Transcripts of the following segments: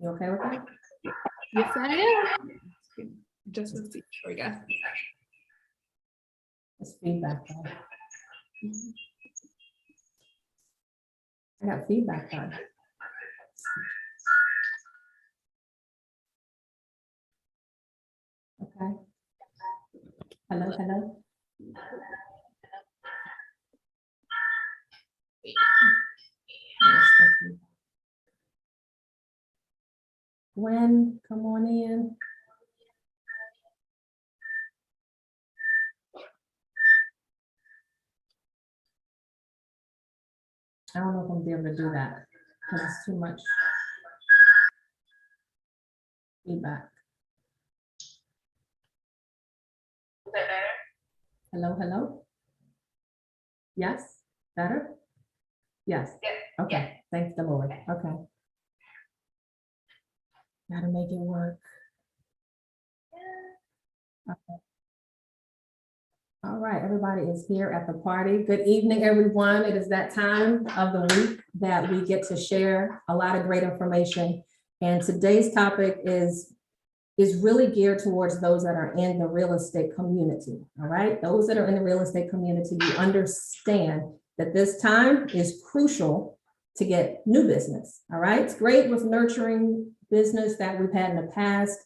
You okay with that? Yes, I am. Just let's see. Here we go. It's feedback. Though. I got feedback on. Okay. Hello, hello. Gwen, come on in. I don't know if I'm gonna be able to do that because it's too much feedback. Is that better? Hello, hello. Yes, better? Yes. Yes. Okay, Yes. thanks the Lord. Okay. Gotta make it work. Okay. All right, everybody is here at the party. Good evening, everyone. It is that time of the week that we get to share a lot of great information. And today's topic is really geared towards those that are in the real estate community. All right, those that are in the real estate community, you understand that this time is crucial to get new business. All right, it's great with nurturing business that we've had in the past.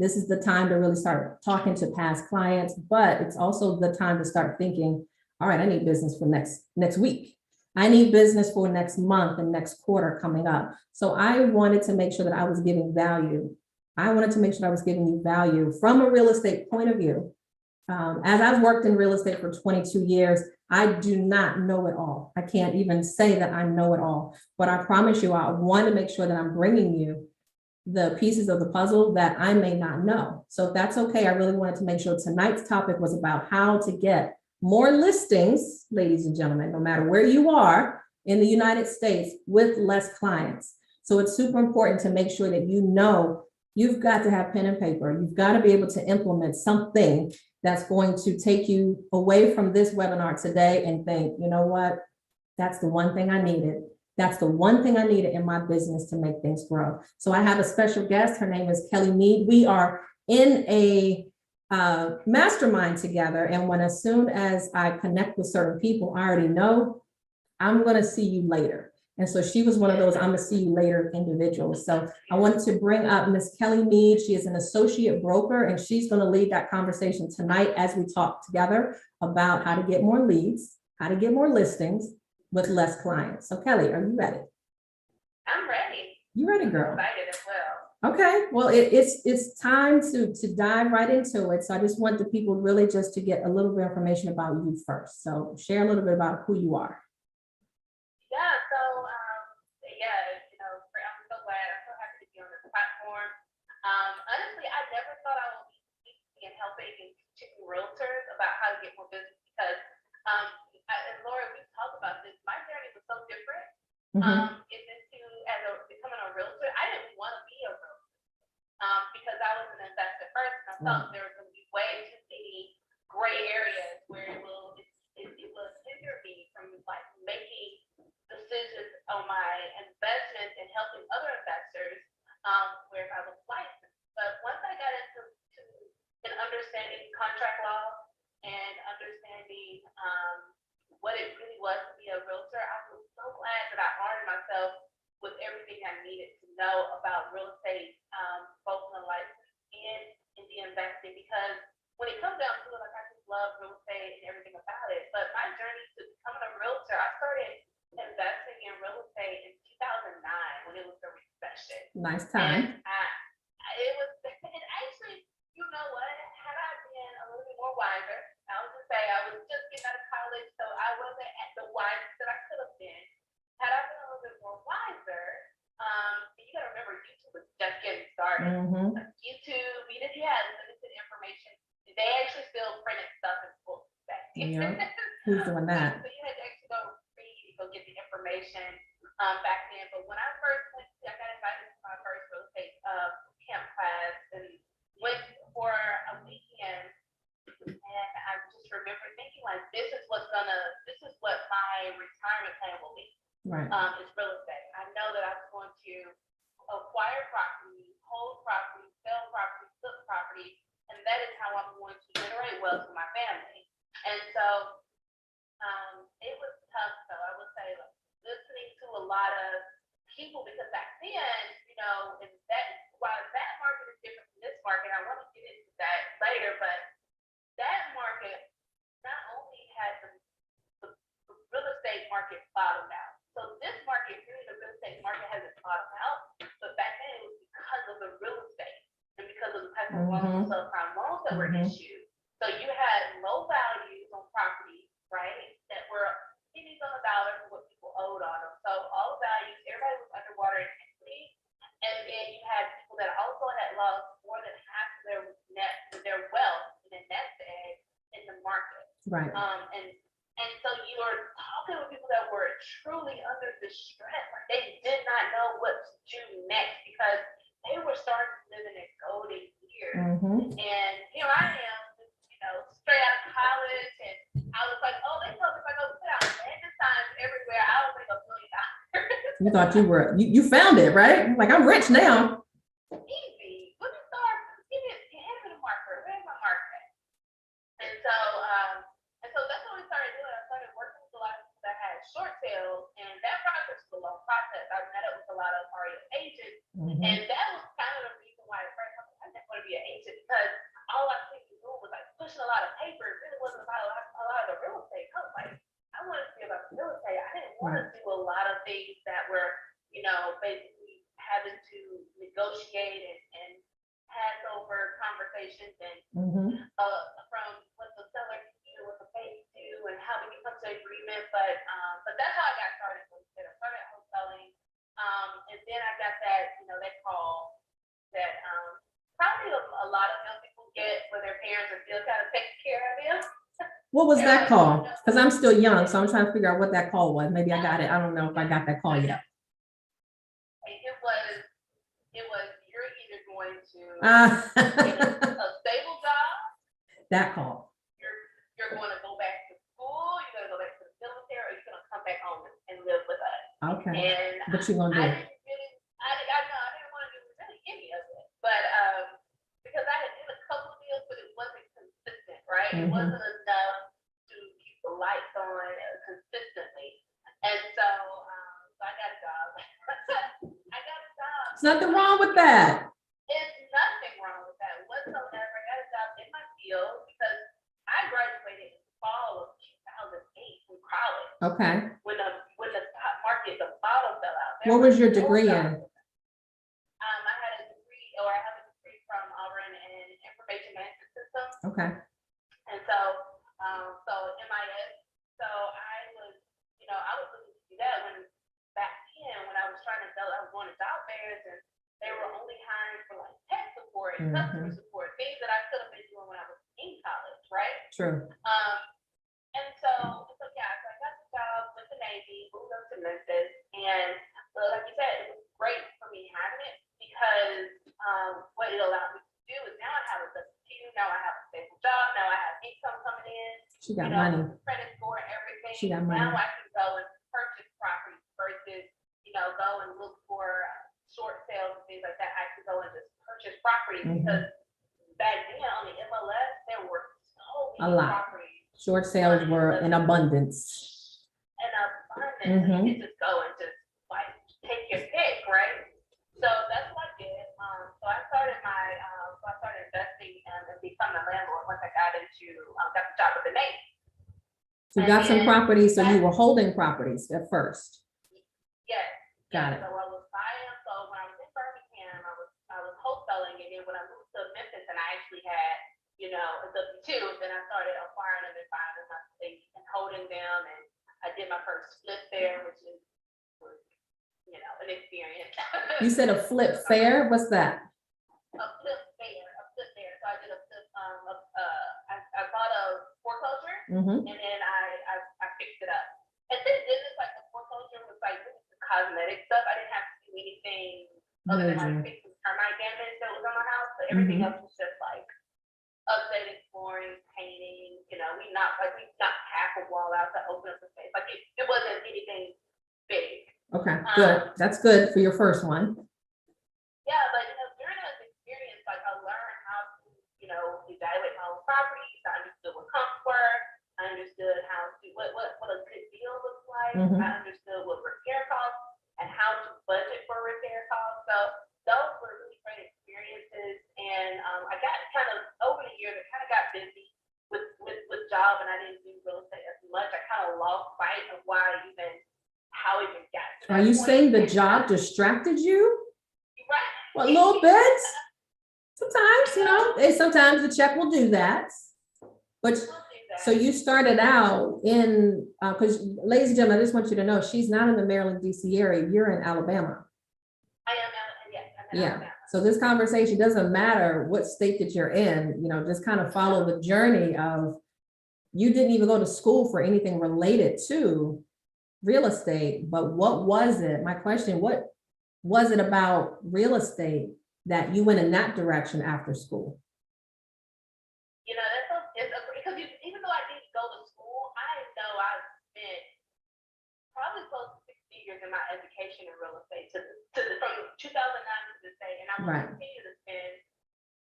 This is the time to really start talking to past clients, but it's also the time to start thinking, all right, I need business for next week. I need business for next month and next quarter coming up. So I wanted to make sure that I was giving value. I wanted to make sure I was giving you value from a real estate point of view. As I've worked in real estate for 22 years, I do not know it all. I can't even say that I know it all, but I promise you, I want to make sure that I'm bringing you the pieces of the puzzle that I may not know. So if that's okay, I really wanted to make sure tonight's topic was about how to get more listings, ladies and gentlemen, no matter where you are in the United States with less clients. So it's super important to make sure that you know you've got to have pen and paper. You've got to be able to implement something that's going to take you away from this webinar today and think, you know what, that's the one thing I needed. That's the one thing I needed in my business to make things grow. So I have a special guest. Her name is Kelli Meade. We are in a mastermind together. And as soon as I connect with certain people, I already know I'm going to see you later. And so she was one of those I'm going to see you later individuals. So I wanted to bring up Miss Kelli Meade. She is an associate broker, and she's going to lead that conversation tonight as we talk together about how to get more leads, how to get more listings with less clients. So Kelli, are you ready? I'm ready. You ready, girl? I'm excited as well. Okay, well, it's time to dive right into it. So I just want the people really just to get a little bit of information about you first. So share a little bit about who you are. Yeah, so I'm so glad. I'm so happy to be on this platform. Honestly, I never thought I would be speaking and helping and teaching realtors about how to get more business because and Lorie, we've talked about this. My journey was so different. Becoming a realtor, I didn't want to be a realtor because I was an investor first, and I thought there was going to be way too many gray areas where it will hinder me from like making decisions on my investments and helping other investors where I was licensed. But once I got into an understanding contract law and understanding what it really was to be a realtor, I was so glad that I armed myself with everything I needed to know about real estate, both in the license and in the investing, because when it comes down to it, like I just love real estate and everything about it. But my journey to becoming a realtor, I started investing in real estate in 2009 when it was the recession. Nice time. And actually, you know what, had I been a little bit more wiser, I would just say I was just getting out of college, so I wasn't at the wisest that I could have been. Had I been a little bit more wiser, you gotta remember YouTube was just getting started. YouTube, we didn't have limited information. They actually still printed stuff in books back then. Yeah. Who's doing that? So you had to actually go read and go get the information back then. But when I got invited to my first real estate camp class and went for a weekend. And I just remember thinking like, this is what my retirement plan will be. Right. Is real estate. I know that I'm going to acquire property, hold property, sell property, flip property, and that is how I'm going to generate wealth for my family. And so it was tough, though. I would say, like, listening to a lot of people, because back then, you know, and that while that market is different from this market, I want to get into that later, but that market not only had the real estate market bottomed out. So this market, really, the real estate market hasn't bottomed out, but back then it was because of the real estate and because of the type of loans, subprime loans that were issued. So you had low values on property, right, that were pennies on the dollar for what people owed on them. So all the values, everybody was underwater in equity, and then you had people that also had lost more than half of their wealth in a nest egg in the market. Right. And so you are talking with people that were truly under distress. Like, they did not know what to do next because they were starting to live in their golden years. And here I am, you know, straight out of college, and I was like, oh, they told me if I go put out landing signs everywhere, I would make $1 million. You thought you found it, right? Like, I'm rich now. Easy. Let me start. Hand me the marker. Where's my marker? And so that's what we started doing. I started working with a lot of people that had short sales, and that process was a long process. I met up with a lot of REO agents, and that was kind of the reason why at first I didn't want to be an agent, because all I think we doing was like pushing a lot of paper. It really wasn't about a lot of the real estate. I was like, I wanted to be about the real estate. I didn't want to do a lot of things that were, you know, basically having to negotiate and pass over conversations and from what the seller can do, what the bank do, and how we can come to agreement. But that's how I got started. I started wholesaling, and then I got that, you know, that call that probably a lot of young people get where their parents are still kind of taking care of them. What was that call? Because I'm still young, so I'm trying to figure out what that call was. Maybe I got it. I don't know if I got that call yet. It was you're either going to get a stable job. That call. You're going to go back to school. You're going to go back to the military, or you're going to come back home and live with us. Okay. And What you gonna do? I didn't want to do really any of it, but because I had did a couple of deals, but it wasn't consistent, right? It wasn't enough to keep the lights on consistently, and so I got a job. There's nothing wrong with that. There's nothing wrong with that whatsoever. I got a job in my field because I graduated in the fall of 2008 from college. Okay. When the stock market, the bottom fell out. What was your degree in? I had a degree, or I have a degree from Auburn in information management systems. Okay. And so MIS. So I was looking to do that when back then when I was trying to I was going to job fairs, and they were only hiring for like tech support and customer support, things that I could have been doing when I was in college, right? True. And so I got the job with the Navy, moved up to Memphis, and like you said, it was great for me having it because what it allowed me to do is now I have a W-2, now I have a stable job, now I have income coming in. She got money. Credit score, everything. She got money. Now I can go and purchase property versus, go and look for short sales and things like that. I can go and just purchase property because back then on the MLS, there were so many properties. Short sales were in abundance. And you can just go and just like take your pick, right? So that's what I did. So I started investing and becoming a landlord once I got the job with the Navy. So you got some properties, so you were holding properties at first. Yes. Got it. So I was buying. So when I was in Birmingham, I was wholesaling, and then when I moved to Memphis, and I actually had, a W-2, then I started acquiring them and buying them and holding them, and I did my first flip there, which was an experience. You said a flip fair? What's that? A flip fair. So I did a flip. I bought a foreclosure, and then I fixed it up. And then it's like the foreclosure was like cosmetic stuff. I didn't have to do anything other than like fix some termite damage that was on my house, but everything else was just like updating flooring, painting. We knocked half a wall out to open up the space. Like it wasn't anything big. Okay, good. That's good for your first one. what a good deal looks like. Mhm. I understood what repair costs and how to budget for repair costs. So those were really great experiences. And I got kind of over the years, I kind of got busy with job, and I didn't do real estate as much. I kind of lost sight of how it even got to that Are you point. saying the job distracted you? Right. Well, a little bit. Sometimes, sometimes the check will do that. But We'll do that. so you started out in, because ladies and gentlemen, I just want you to know, she's not in the Maryland, DC area. You're in Alabama. I am, yes, I'm in Yeah. Alabama. So this conversation doesn't matter what state that you're in, just kind of follow the journey of, you didn't even go to school for anything related to real estate, but what was it? My question, what was it about real estate that you went in that direction after school? Because even though I didn't go to school, I know I spent probably close to 6 years in my education in real estate from 2009 to this day, and I will Right. continue to spend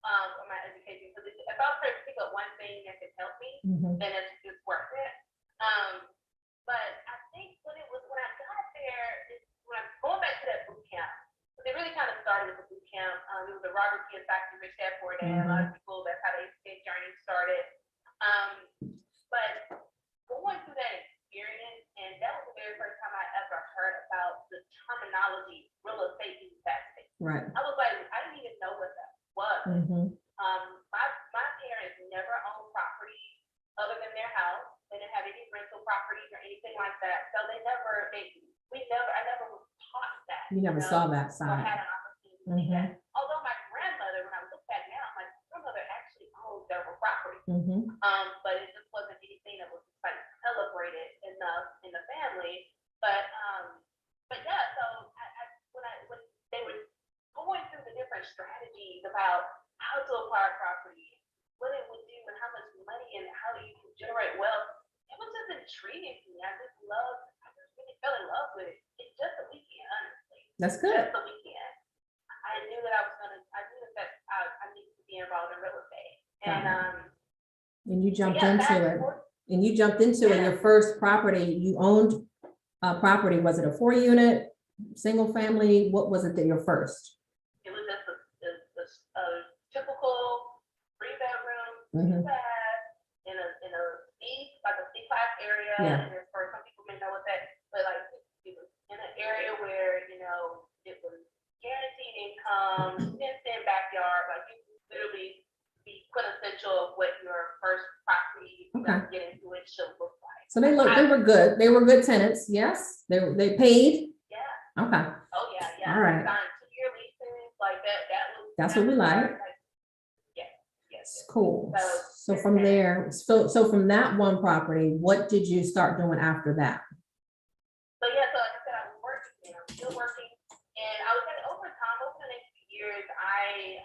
on my education. Because if I was trying to pick up one thing that could help me, Mhm. then it's worth it. But I think when I got there, when I going back to that boot camp, but it really kind of started with the boot camp. It was a Robert Kiyosaki Rich Dad Poor Dad. A lot of people, that's how their journey started. But going through that experience, and that was the very first time I ever heard about the terminology real estate investing. Right. I was like, I didn't even know what that was. Mhm. My parents never owned property other than their house. They didn't have any rental properties or anything like that. So I never was taught that. You never saw that Or side. had an opportunity to see that. Although my grandmother, when I look back now, my grandmother actually owned several properties. Mhm. But it just wasn't anything that was like celebrated enough in the family. But yeah, so when they were going through the different strategies about how to acquire property, what it would do and how much money and how you can generate wealth, it was just intriguing to me. I just really fell in love with it. It's just a weekend, honestly. That's good. Just a weekend. I knew that I needed to be involved in real estate. And you jumped Yeah, into it. And you jumped into it. Your first property, you owned a property. Was it a 4-unit, single family? What was it that your first? It was just a typical 3-bedroom, Mhm. 2-bath in a C5 area. Yeah. And for some people may know what that, but like it was in an area where it was guaranteed income, fenced-in backyard. Like you could literally be quintessential of what your first property get into it should look like. So they were good. They were good tenants. Yes, they paid. Yeah. Okay. Oh yeah. All right. Signed 2-year leases like that. That's what we like. Yes. Cool. So from there, so from that one property, what did you start doing after that? So like I said, I was working and I'm still working, and I was over the next few years, I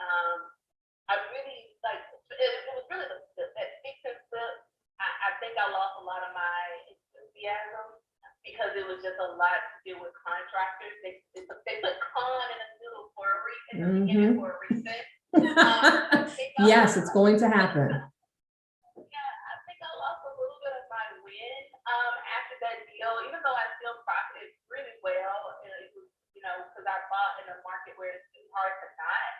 really like it was really that fix and flip. I think I lost a lot of my enthusiasm because it was just a lot to deal with contractors. They put con in the middle for a reason, in the beginning for a reason. Yes, it's going to happen. Yeah, I think I lost a little bit of my win after that deal, even though I still profited really well. And it was, because I bought in a market where it's too hard to not.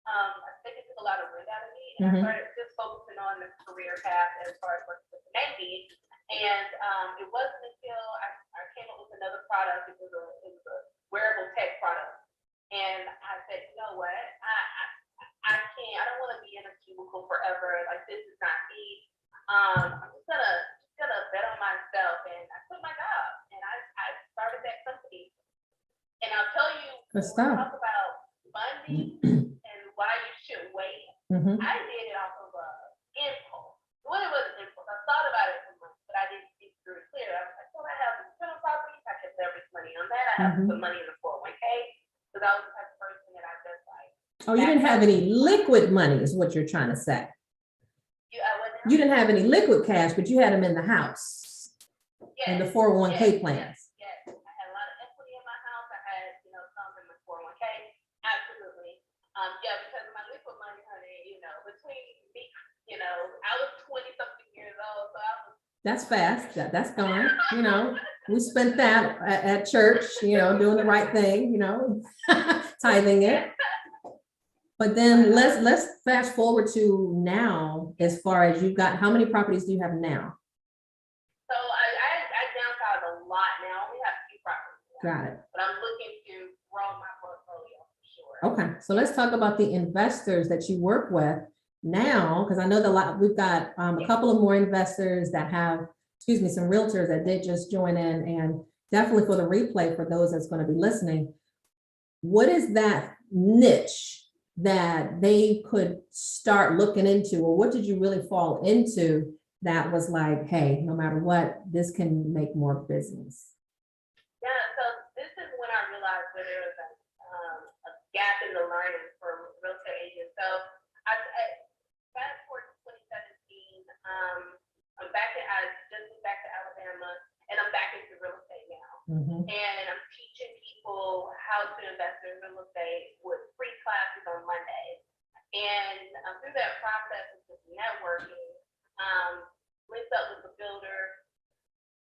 I think it took a lot of wind out of me, and I started just focusing on the career path as far as working with the Navy. And it wasn't until I came up with another product. It was a wearable tech product, and I said, you know what, I can't. I don't want to be in a cubicle forever. Like this is not me. I'm just gonna bet on myself, and I quit my job, and I started that company. And I'll tell you, Good when stuff. we talk about funding and why you should wait. I did it off of impulse. Well, it wasn't impulse. I thought about it for months, but I didn't think through it clear. I was like, well, I have rental properties. I can leverage money on that. I have some money in the 401k, because I was the type of person that I just like. Oh, you didn't have any liquid money is what you're trying to say. You didn't have any liquid cash, but you had them in the house. Yes, and the 401k plans. Yes, I had a lot of equity in my house. I had, some in my 401k. Absolutely. Because of my liquid money, honey, between me, I was 20 something years old, so I was That's fast. That's gone. You know, we spent that at church, you know, doing the right thing, you know, tithing it. But then let's fast forward to now, as far as you've got, how many properties do you have now? So I downsized a lot now. We have 2 properties. Got it. But I'm looking to grow my portfolio for sure. Okay, so let's talk about the investors that you work with now, because I know we've got a couple of more investors that have, some realtors that did just join in, and definitely for the replay, for those that's going to be listening, what is that niche that they could start looking into, or what did you really fall into that was like, hey, no matter what, this can make more business? Yeah, so this is when I realized that there was a gap in the learning for real estate agents. So I fast forward to 2017, I just moved back to Alabama, and I'm back into real estate now. And I'm teaching people how to invest in real estate with free classes on Mondays. And through that process of just networking, linked up with the builder,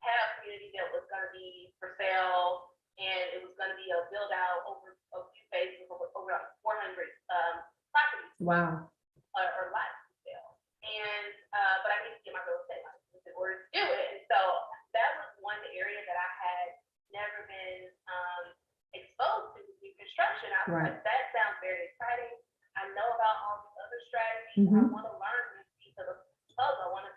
had a community that was going to be for sale, and it was going to be a build out over a few phases of over 400 properties. Wow. Or lots for sale. And but I need to get my real estate license in order to do it. And so that was one area that I had never been exposed to new construction. I was Right. like, that sounds very exciting. I know about all these other strategies. I want to learn this piece of the puzzle. I want to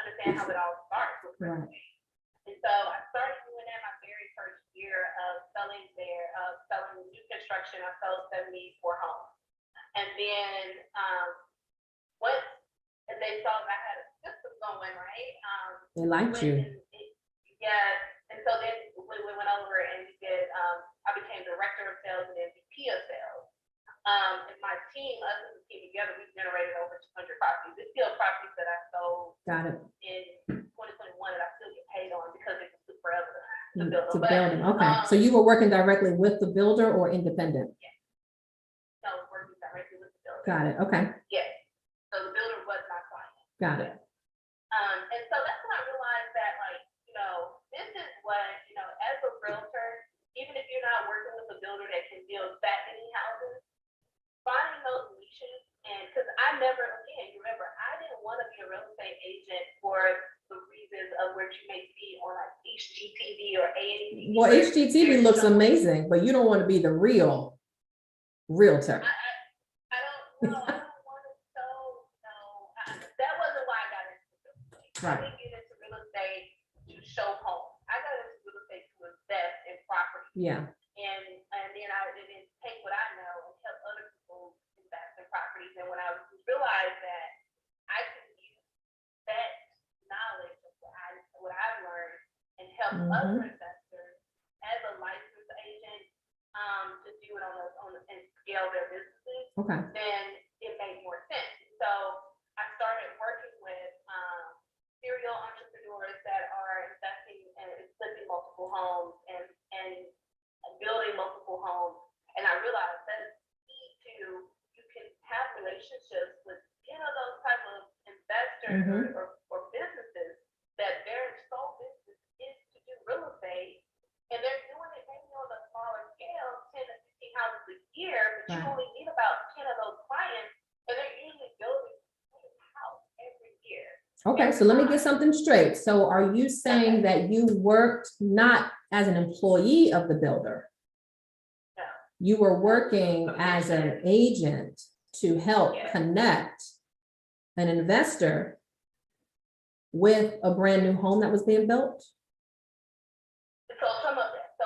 understand how it all starts with real estate. And so I started doing that my very first year of selling new construction. I sold 74 homes. And then once they saw that I had a system going, right? They liked you. Yeah. And so then we went over and we did, I became director of sales and then VP of sales. And my team, us as a team together, we generated over 200 properties. It's still properties that I sold Got it. in 2021 that I still get paid on because it took forever to build To them. build them. Okay. So you were working directly with the builder or independent? So I was working directly with the builder. Got it. Okay. Yes. So the builder was my client. Got it. And so that's when I realized that, like, this is what, as a realtor, even if you're not working with a builder that can build that many houses, finding those niches, and because I never, again, you remember, I didn't want to be a real estate agent for the reasons of what you may see on like HGTV or A&E. Well, HGTV looks amazing, but you don't want to be the real realtor. I don't know. I don't want to that wasn't why I got into real estate. Right. I didn't get into real estate to show homes. I got into real estate to invest in property. Yeah. And then I didn't take what I know and help other people invest in properties. And when I realized that I could use that knowledge of what I've learned and help other investors as a licensed agent to do it and scale their businesses, Okay. then it made more sense. So I started working with serial entrepreneurs that are investing and flipping multiple homes and building multiple homes. And I realized that it's key to, you can have relationships with 10 of those type of investors or businesses that their sole business is to do real estate. And they're doing it maybe on a smaller scale, 10 to 15 houses a year, but you only need about 10 of those clients, and they're usually building a house every year. Okay, so let me get something straight. So are you saying that you worked not as an employee of the builder? No. You were working as an agent to help connect an investor with a brand new home that was being built? So some of that. So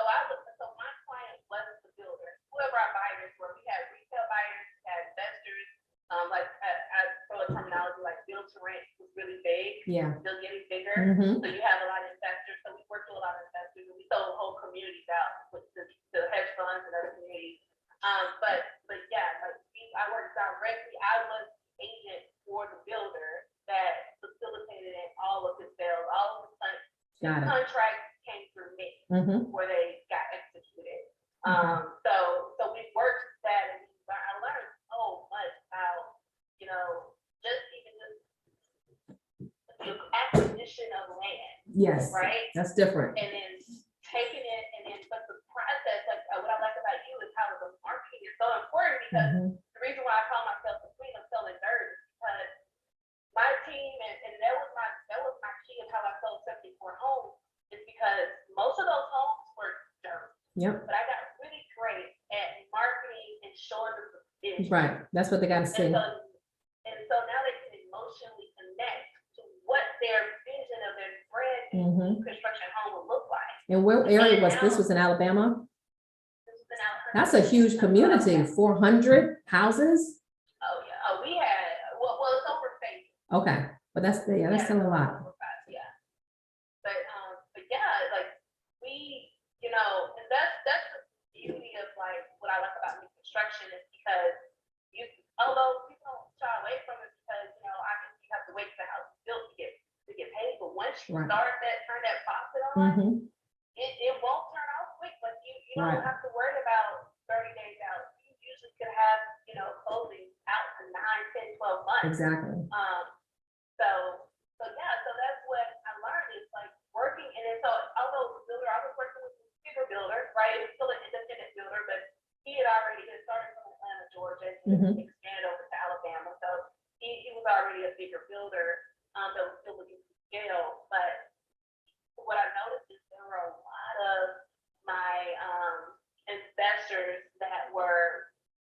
my client wasn't the builder. Whoever our buyers were, we had retail buyers, we had investors. Like I throw a terminology like build to rent was really big. Yeah. Still getting bigger. So you have a lot of investors. So we worked with a lot of investors, and we sold whole communities out with the hedge funds and other communities. But yeah, like I worked directly. I was the agent for the builder that facilitated in all of his sales, all of his contracts came through me before they got executed. So we worked that, and I learned so much about, just the acquisition of land. Yes, right? that's different. And then taking it and then, but the process, like what I like about you is how the marketing is so important because Mhm. the reason why I call myself the queen of selling dirt is because my team and that was my key of how I sold 74 homes is because most of those homes were dirt. Yep, But I got really great at marketing and showing them the vision. right. That's what they gotta see. And so now they can emotionally connect to what their vision of their brand new Mhm. construction home will look like. And where area was this? Was in Alabama? This is an outcome. That's a huge community, 400 houses. Oh, yeah. Oh, we had, well, it's over phase. Okay, but that's still a lot. Yeah. But yeah, like we, and that's the beauty of like what I like about new construction is because although people don't shy away from it because I think you have to wait for the house built to get paid, but once you Right. turn that faucet on, Mhm. it won't turn off quick. Like you Right. don't have to worry about 30 days out. You usually could have closing out for 9, 10, 12 months. Exactly. So yeah, so that's what I learned is like working, and then so although the builder, I was working with a bigger builder, right? It was still an independent builder, but he had started from Atlanta, Georgia, and expanded over to Alabama. So he was already a bigger builder, that was still looking to scale. But what I noticed is there were a lot of my investors that were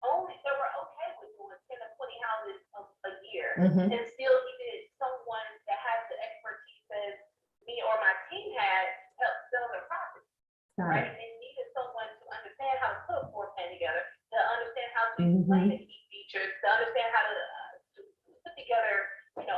okay with doing 10 to 20 houses a year. Mhm. And still needed someone that has the expertise as me or my team had to help sell their property, Got right? it. And they needed someone to understand how to put a floor plan together, to understand how to Mhm. explain the key features, to understand how to put together,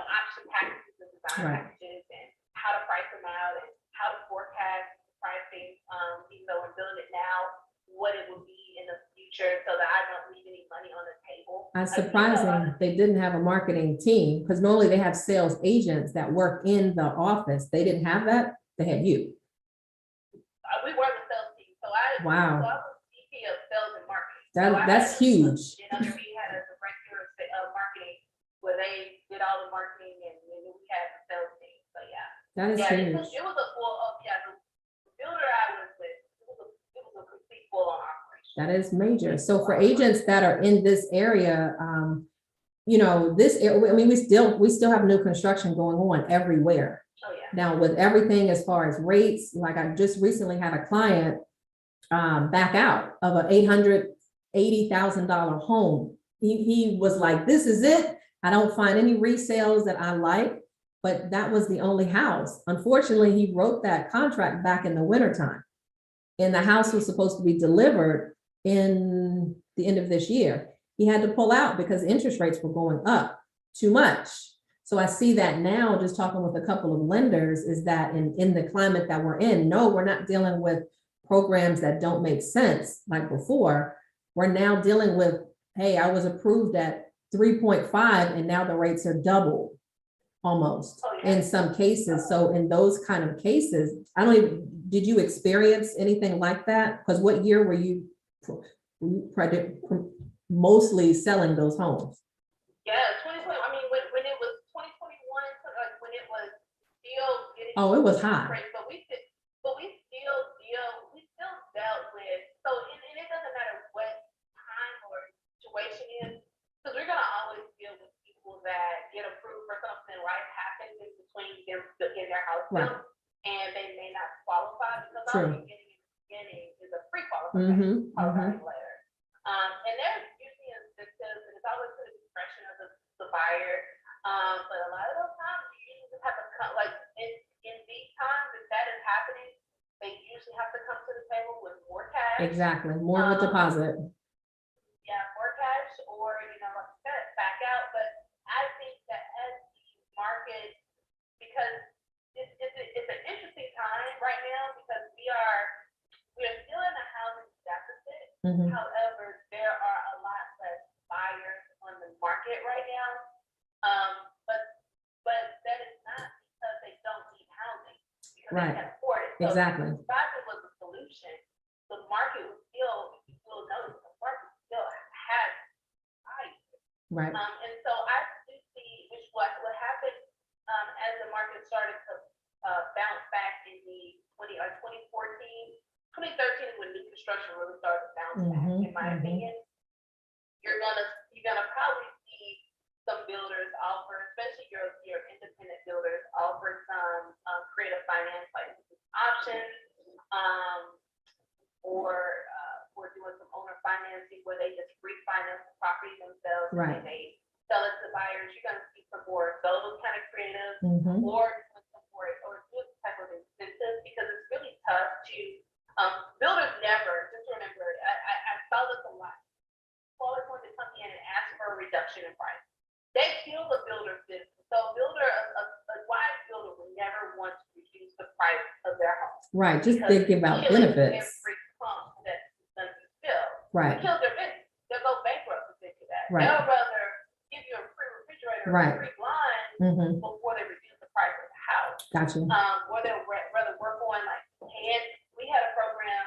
option packages and design Right. packages, and how to price them out, and how to forecast pricing, and build it now, what it will be in the future, so that I don't leave any money on the table. It's surprising they didn't have a marketing team because normally they have sales agents that work in the office. They didn't have that. They had you. We were the sales team, so I Wow. was VP of sales and marketing. That's huge. And we had a director of marketing where they did all the marketing, and we had the sales team. So yeah, That is it huge. was a full. The builder I was with, it was a complete full on operation. That is major. So for agents that are in this area, we still have new construction going on everywhere. Oh yeah. Now with everything as far as rates, like I just recently had a client back out of an $880,000 home. He was like, this is it. I don't find any resales that I like, but that was the only house. Unfortunately, he wrote that contract back in the wintertime. And the house was supposed to be delivered in the end of this year. He had to pull out because interest rates were going up too much. So I see that now, just talking with a couple of lenders, is that in the climate that we're in, no, we're not dealing with programs that don't make sense like before. We're now dealing with, hey, I was approved at 3.5 and now the rates are double almost in some cases. So in those kind of cases, did you experience anything like that? Because what year were you mostly selling those homes? Yeah, 2020. I mean, when it was 2021, like when it was still getting. Oh, it was high. But we still dealt with. So and it doesn't matter what time or situation is, because we're gonna always deal with people that get approved for something. Life happens in between them getting their house built, and they may not qualify because all you're getting in the beginning is a pre-qualification letter. And there's usually incentives, and it's always to the discretion of the buyer. But a lot of those times, you usually just have to come, like in these times, if that is happening, they usually have to come to the table with more cash. Exactly, more of a deposit. Yeah, more cash, or like I said, back out. But I think that as the market, because it's an interesting time right now, because we're still in a housing deficit. However, there are a lot less buyers on the market right now. But that is not because they don't need housing, because they can't afford it. So exactly. if housing was a solution, the market would still, you will notice the market still has buyers. Right. And so I do see what happened as the market started to bounce bounce back in the 2013 is when new construction really started to bounce back, in my opinion. You're gonna probably see some builders offer, especially your independent builders, offer some creative finance like options, or doing some owner financing where they just refinance the property themselves Right. and they sell it to buyers. You're gonna see some more of those kind of creative Mhm. or support or this type of incentives, because it's really tough to builders never, just remember, I saw this a lot. People always want to come in and ask for a reduction in price. They kill the builder's business. So a wise builder would never want to reduce the price of their home. Right, just Because thinking about killing benefits. every pump that's going to be filled. Right, Kill their business. They'll go bankrupt if they do that. Right. They'll rather give you a free refrigerator or Right. a free blind Mhm. before they reduce the price of the house. Gotcha. Or they'll rather work on like we had a program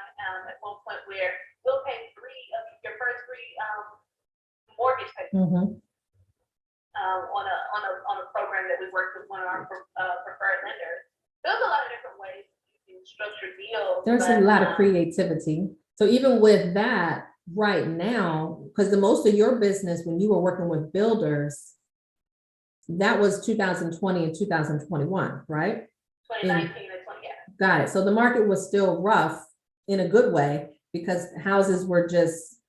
at one point where we'll pay your first three mortgage payments Mhm. on a program that we worked with one of our preferred lenders. There's a lot of different ways you can structure deals. There's a lot of creativity. So even with that, right now, because the most of your business, when you were working with builders, that was 2020 and 2021, right? 2019 and 20, yeah. Got it. So the market was still rough in a good way because houses were just,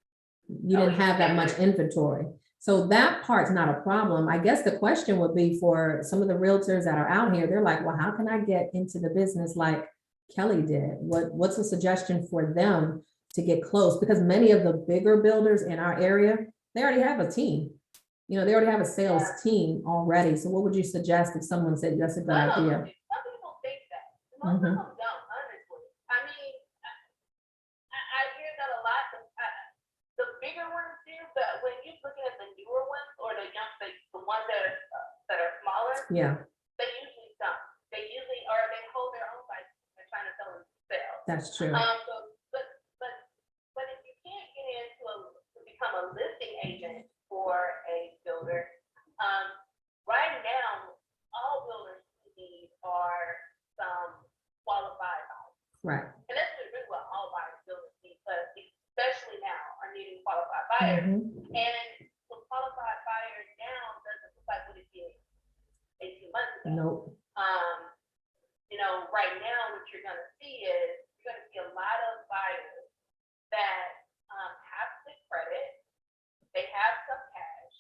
you didn't have that much inventory. So that part's not a problem. I guess the question would be for some of the realtors that are out here, they're like, well, how can I get into the business like Kelli did? What's a suggestion for them to get close? Because many of the bigger builders in our area, they already have a team. You know, they already have a sales team already. So what would you suggest if someone said that's a good idea? Some people think that. Most of them don't, honestly. I mean, I hear that a lot. The bigger ones do, but when you're looking at the newer ones or the ones that are smaller, Yeah, they usually don't. They hold their own license. They're trying to sell them themselves. that's true. But if you can't get to become a listing agent for a builder, right now, all builders need are some qualified buyers. Right. And that's really what all builders need, but especially now are needing qualified buyers. Mhm. And the qualified buyers now doesn't look like what it did 18 months ago. Nope. Right now, what you're gonna see is a lot of buyers that have good credit, they have some cash,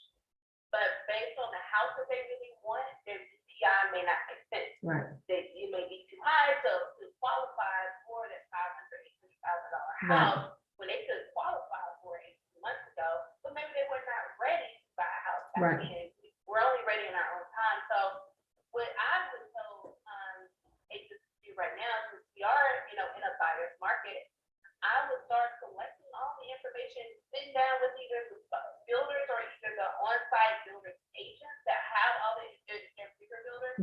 but based on the house that they really want, their DTI may not make sense. Right. That you may be too high to qualify for that $500,000, $800,000 house when they could qualify for it 18 months ago, but maybe they were not ready to buy a house back then. We're only ready in our own time. So what I would tell agents to do right now, since we are, in a buyer's market, I would start collecting all the information, sitting down with either the builders or either the on-site builders agents that have all the bigger builders,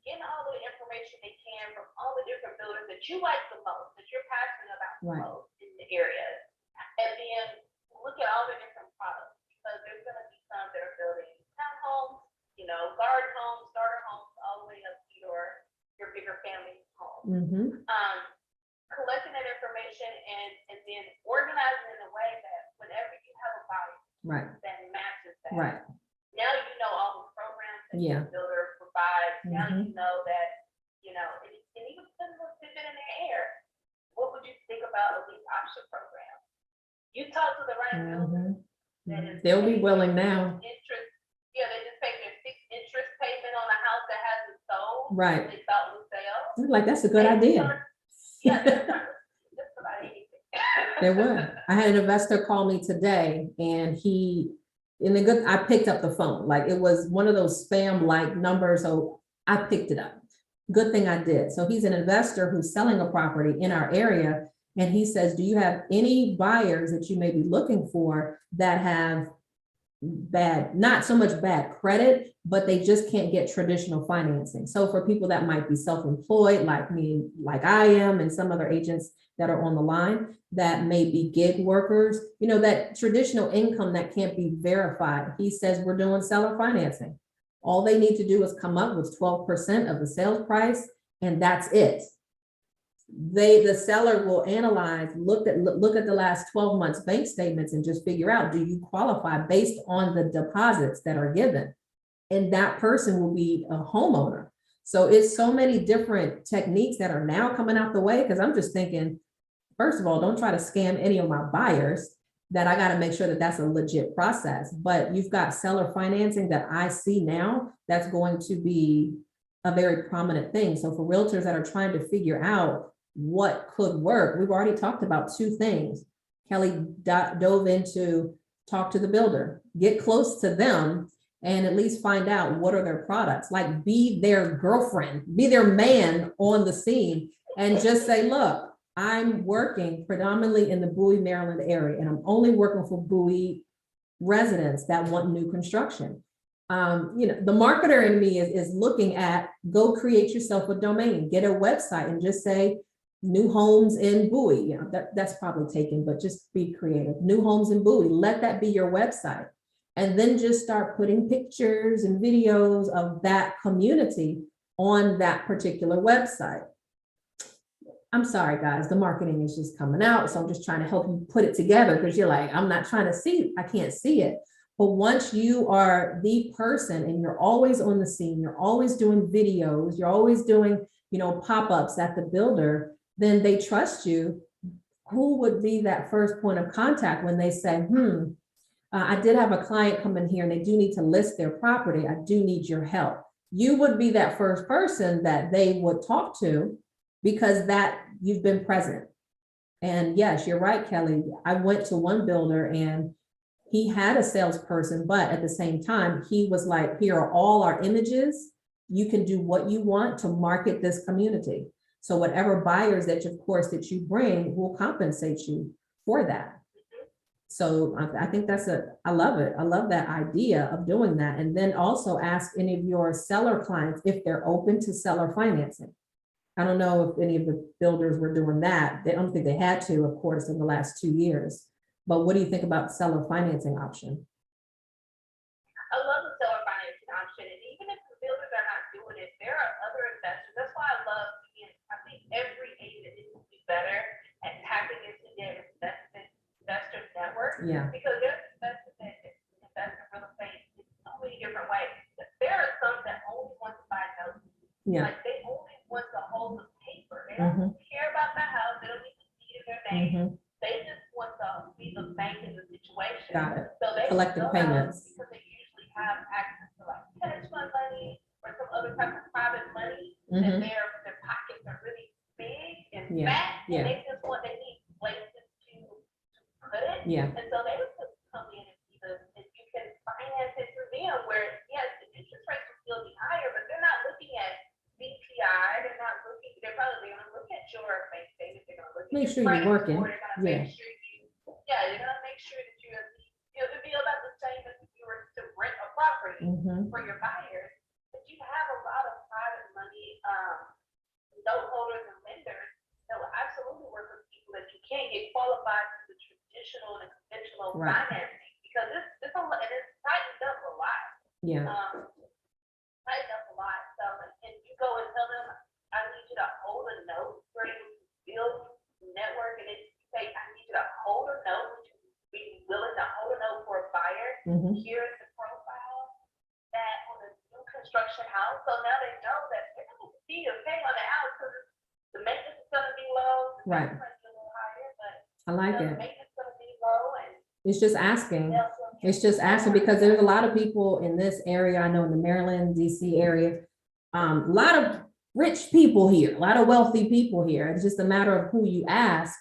getting all the information they can from all the different builders that you like the most, that you're passionate about the most in the area, and then look at all the different products, because there's going to be some that are building townhomes, garden homes, starter homes, all the way up to your bigger family home. Collecting that information and then organizing in a way that whenever you have a buyer that matches that, now you know all the programs that the builder provides. Now you know that, and even put a little tidbit in their air. What would you think about a lease option program? You talk to the right builder. They'll be willing now. Interest, they just pay their fixed interest payment on a house that hasn't sold. Right. They thought would sell. Like, that's a good idea. Just about anything. There were. I had an investor call me today and I picked up the phone. Like, it was one of those spam-like numbers. So I picked it up. Good thing I did. So he's an investor who's selling a property in our area. And he says, do you have any buyers that you may be looking for that have not so much bad credit, but they just can't get traditional financing? So for people that might be self-employed, like me, like I am, and some other agents that are on the line that may be gig workers, that traditional income that can't be verified. He says we're doing seller financing. All they need to do is come up with 12% of the sales price, and that's it. The seller will analyze, look at the last 12 months bank statements and just figure out, do you qualify based on the deposits that are given? And that person will be a homeowner. So it's so many different techniques that are now coming out the way, because I'm just thinking, first of all, don't try to scam any of my buyers, that I got to make sure that that's a legit process. But you've got seller financing that I see now that's going to be a very prominent thing. So for realtors that are trying to figure out what could work, we've already talked about two things. Kelly dove into talk to the builder, get close to them, and at least find out what are their products. Like, be their girlfriend, be their man on the scene, and just say, look, I'm working predominantly in the Bowie, Maryland area, and I'm only working for Bowie residents that want new construction. The marketer in me is looking at, go create yourself a domain, get a website, and just say new homes in Bowie. That's probably taken, but just be creative. New homes in Bowie, let that be your website. And then just start putting pictures and videos of that community on that particular website. I'm sorry, guys, the marketing is just coming out. So I'm just trying to help you put it together, because you're like, I'm not trying to see, I can't see it. But once you are the person and you're always on the scene, you're always doing videos, you're always doing, pop-ups at the builder, then they trust you. Who would be that first point of contact when they say, I did have a client come in here and they do need to list their property. I do need your help. You would be that first person that they would talk to, because that you've been present. And yes, you're right, Kelly. I went to one builder and he had a salesperson, but at the same time, he was like, here are all our images. You can do what you want to market this community. So whatever buyers that you bring will compensate you for that. So I think I love it. I love that idea of doing that. And then also ask any of your seller clients if they're open to seller financing. I don't know if any of the builders were doing that. I don't think they had to, of course, in the last 2 years. But what do you think about the seller financing option? I love the seller financing option. And even if the builders are not doing it, there are other investors. That's why I love, I think every agent needs to be better at tapping into their investor network. Yeah. Because there's investors that invest in real estate in so many different ways. There are some that only want to buy notes. Yeah. Like, they only want to hold the paper. They don't care about the house. They don't need to see in their name. They just want to be the bank in the situation. Got it. So they Collective payments. because they usually have access to like hedge fund money or some other type of private money, and their pockets are really big and fat, and they just need places to put it. Yeah. And so they would just come in and see if you can finance it through them, where yes, the interest rates will still be higher, but they're not looking at BPI, they're probably going to look at your bank statement, they're going to look at make sure you're working. Make sure they're going to make sure that it'll be about the same as if you were to rent a property for your buyers. But you have a lot of private money, note holders and lenders that will absolutely work with people that you can't get qualified for the traditional and conventional financing, because it's tightened up a lot. Yeah. Tightened up a lot. So, and you go and tell them, I need you to hold a note, where you build network, and then you say, I need you to hold a note, would you be willing to hold a note for a buyer? Here is the profile that on a new construction house. So now they know that they're going to see a pay on the house, because the maintenance is going to be low. Right. A little higher, but I like it. The maintenance is going to be low, and it's just asking. It's just asking, because there's a lot of people in this area. I know in the Maryland, DC area, a lot of rich people here, a lot of wealthy people here. It's just a matter of who you ask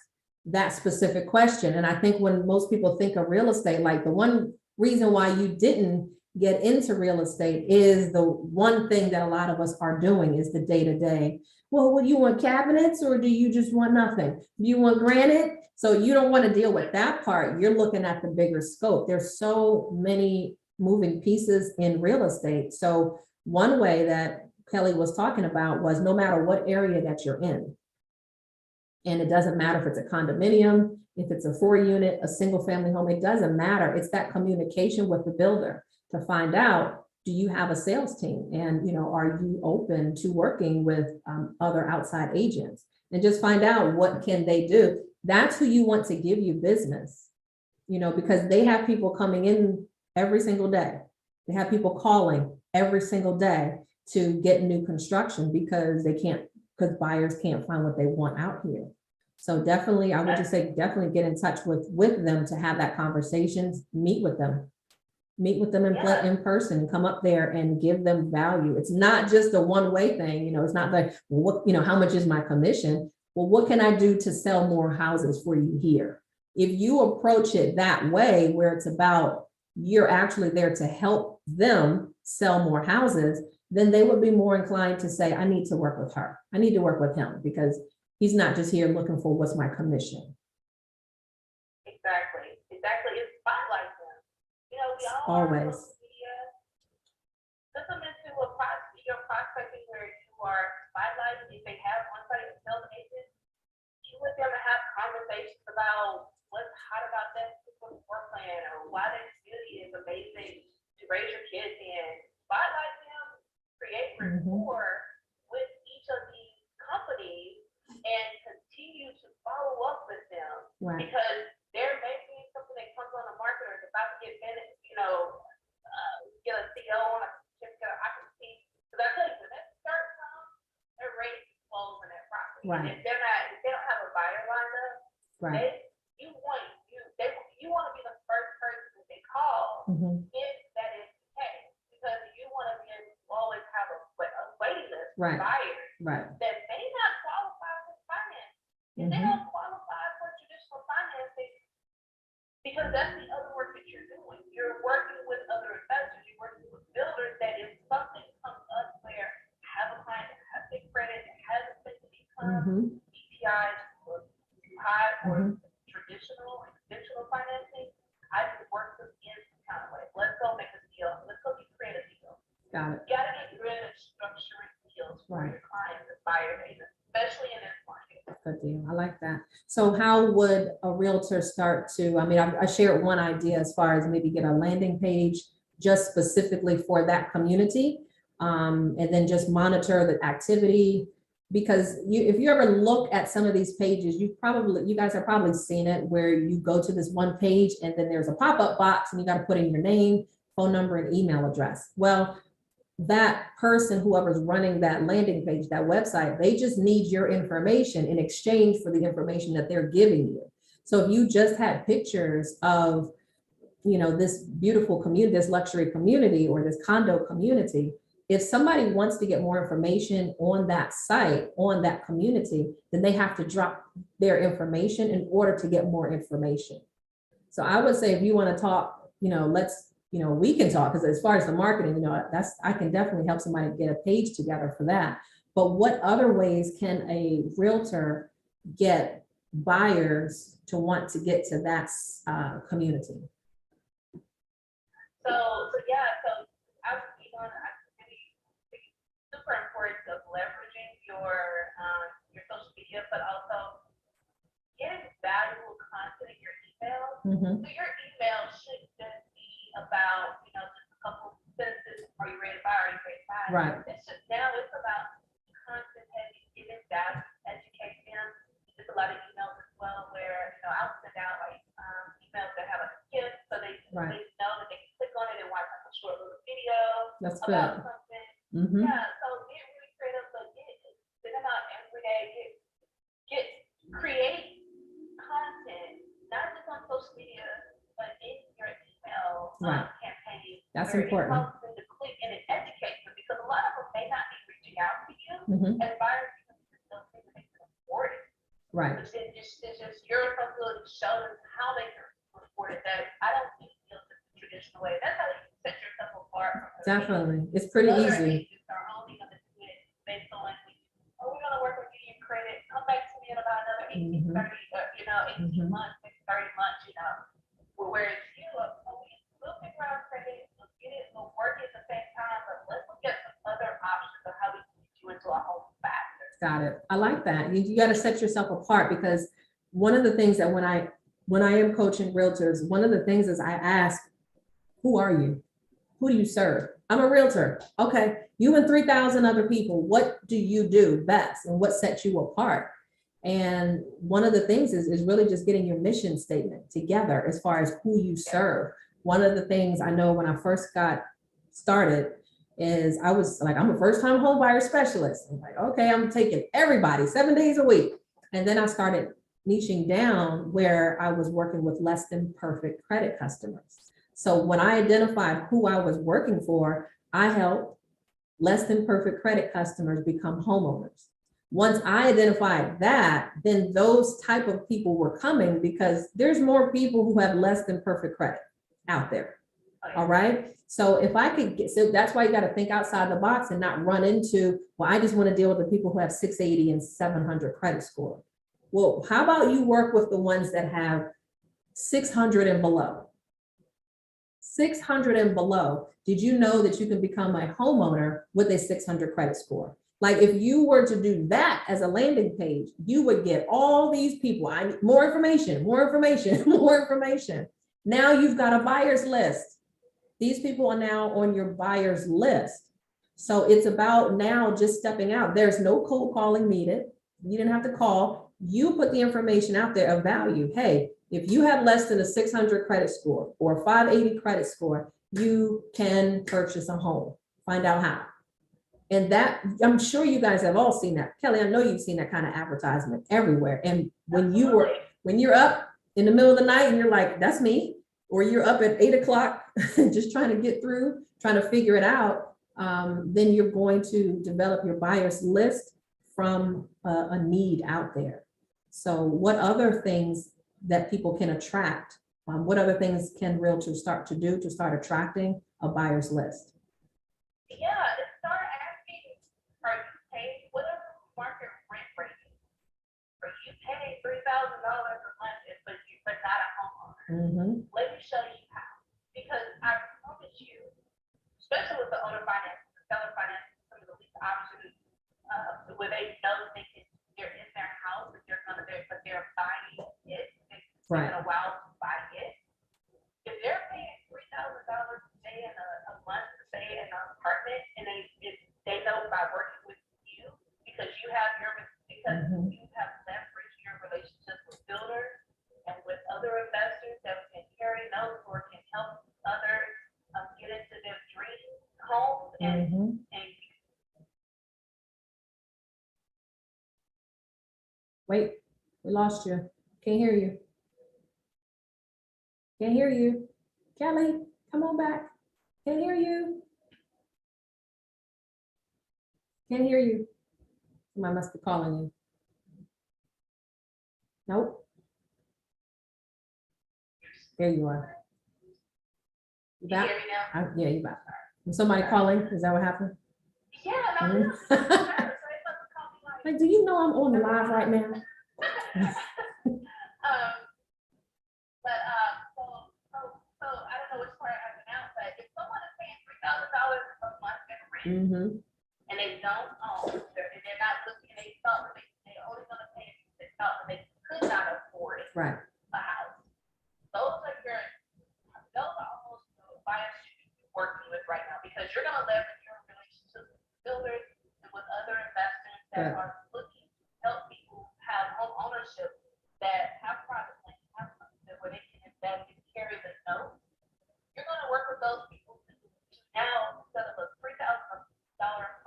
that specific question. And I think when most people think of real estate, like the one reason why you didn't get into real estate is the one thing that a lot of us are doing is the day-to-day. Well, do you want cabinets, or do you just want nothing? Do you want granite? So you don't want to deal with that part. You're looking at the bigger scope. There's so many moving pieces in real estate. So one way that Kelly was talking about was no matter what area that you're in, and it doesn't matter if it's a condominium, if it's a 4-unit, a single family home, it doesn't matter. It's that communication with the builder to find out do you have a sales team? And, are you open to working with other outside agents? And just find out what can they do. That's who you want to give you business, because they have people coming in every single day. They have people calling every single day to get new construction because buyers can't find what they want out here. So definitely, I would just say, definitely get in touch with them to have that conversations, meet with them in person, and come up there and give them value. It's not just a one-way thing. It's not like, well, what, how much is my commission? Well, what can I do to sell more houses for you here? If you approach it that way, where it's about, you're actually there to help them sell more houses, then they would be more inclined to say, I need to work with her. I need to work with him because he's not just here looking for what's my commission. Exactly. It's spotlight them. We all Always. are on social media. Put them into your prospecting where you are spotlighting. If they have one-side sales agent, you with them to have conversations about what's hot about that particular floor plan, or why that community is amazing to raise your kids in. Spotlight them, create rapport with each of these companies, and continue to follow up with them. Right. Because there may be something that comes on the market or is about to get finished, get a CO on a certificate of occupancy. Because I tell you, when that starts comes, they're ready to close in that property. Right. And if they don't have a buyer lined up, Right. you want to be the first person that they call if that is the case, because you want to be able to always have a waiting list Right. of buyers Right. that may not qualify for finance. If they don't qualify for traditional financing, because that's the other work that you're doing. You're working with other investors, you're working with builders, that if something comes up where I have a client that has big credit, that has a fixed income, EPI or high or traditional and conventional financing, I just work them in some kind of way. Let's go make a deal. Let's go create a deal. Got it. You gotta get rid of structuring deals for your clients and buyer agents, especially in this market. Good deal. I like that. So how would a realtor start to, I shared one idea as far as maybe get a landing page just specifically for that community, and then just monitor the activity. Because if you ever look at some of these pages, you guys have probably seen it, where you go to this one page and then there's a pop-up box and you got to put in your name, phone number, and email address. Well, that person, whoever's running that landing page, that website, they just need your information in exchange for the information that they're giving you. So if you just had pictures of, this beautiful community, this luxury community, or this condo community, if somebody wants to get more information on that site, on that community, then they have to drop their information in order to get more information. So I would say, if you want to talk, we can talk, because as far as the marketing, I can definitely help somebody get a page together for that. But what other ways can a realtor get buyers to want to get to that community? So I would be on. Super important of leveraging your social media, but also getting valuable content in your email. So your email should just be about, just a couple sentences. Are you ready to buy? Are you ready to buy? Right. It's about content heavy, giving value, educating them. There's a lot of emails as well where, I'll send out emails that have a gift, so they know that they can click on it and watch a short little video about something. Yeah, so get really creative, but send them out every day. Create content, not just on social media, but in your email campaign. That's important. It helps them to click and it educates them, because a lot of them may not be reaching out to you as buyers, because they don't think they can afford it. Right. It's just your responsibility to show them how they can afford it. That I don't do deals the traditional way. That's how you set yourself apart. Definitely. It's pretty easy. Are only going to do it based on, we're going to work with you, your credit. Come back to me in about another 18 months, maybe 30 months, whereas we'll figure out credit, we'll get it, we'll work at the same time, but let's look at some other options of how we can get you into our home faster. Got it. I like that. You got to set yourself apart, because one of the things that when I am coaching realtors, one of the things is I ask, who are you? Who do you serve? I'm a realtor. Okay, you and 3,000 other people, what do you do best and what sets you apart? And one of the things is really just getting your mission statement together as far as who you serve. One of the things I know when I first got started is I was like, I'm a first-time home buyer specialist. I'm like, okay, I'm taking everybody 7 days a week. And then I started niching down where I was working with less than perfect credit customers. So when I identified who I was working for, I helped less than perfect credit customers become homeowners. Once I identified that, then those type of people were coming because there's more people who have less than perfect credit out there. All right. So if I could get, so that's why you got to think outside the box and not run into, well, I just want to deal with the people who have 680 and 700 credit score. Well, how about you work with the ones that have 600 and below? 600 and below. Did you know that you can become a homeowner with a 600 credit score? Like if you were to do that as a landing page, you would get all these people. I need more information, more information, more information. Now you've got a buyer's list. These people are now on your buyer's list. So it's about now just stepping out. There's no cold calling needed. You didn't have to call. You put the information out there of value. Hey, if you have less than a 600 credit score or a 580 credit score, you can purchase a home. Find out how. And that, I'm sure you guys have all seen that. Kelli, I know you've seen that kind of advertisement everywhere. And when you're up in the middle of the night and you're like, that's me, or you're up at 8 o'clock, just trying to get through, trying to figure it out, then you're going to develop your buyer's list from a need out there. So what other things that people can attract? What other things can realtors start to do to start attracting a buyer's list? Yeah, start asking, are you paying whatever market rent rate is? Are you paying $3,000 a month, but not a homeowner? Mm-hmm. Let me show you how. Because I promise you, especially with the owner finance, the seller finance, some of the least options, where they know they're in their house, but they're buying it. Right. Taking a while to buy it. If they're paying $3,000 a day in a month to stay in an apartment, and they know by working with you because you have leveraged your relationships with builders and with other investors that can carry notes or can help others get into their dream homes and Wait, we lost you. Can't hear you. Can't hear you. Kelli, come on back. Can't hear you. Can't hear you. Somebody must be calling you. Nope. There you are. You you back? hear me now? Yeah, you back. Was somebody calling? Is that what happened? Yeah, no, Like, do you know I'm on the live right now? So I don't know which part I pronounced, but if someone is paying $3,000 a month in rent and they don't own, they're not looking, they thought that they're only going to pay if they thought that they could not afford Right. a house. Those are almost the buyers you're working with right now because you're going to leverage your relationships with builders and with other investors that are looking to help people have home ownership that have private land, where they can invest and carry the note. You're going to work with those people to now, instead of a $3,000 a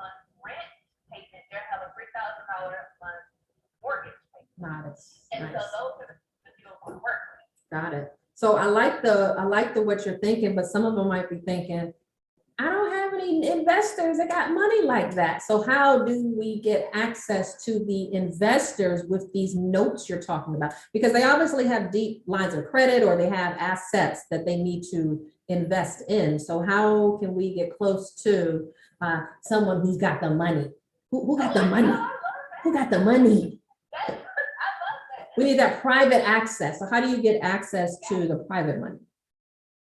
month rent payment, they have a $3,000 a month mortgage payment. Nice. And so those are the people you want to work with. Got it. So I like the what you're thinking, but some of them might be thinking, I don't have any investors that got money like that. So how do we get access to the investors with these notes you're talking about? Because they obviously have deep lines of credit or they have assets that they need to invest in. So how can we get close to someone who's got the money? Who got the money? Who got the money? I love that. We need that private access. So how do you get access to the private money?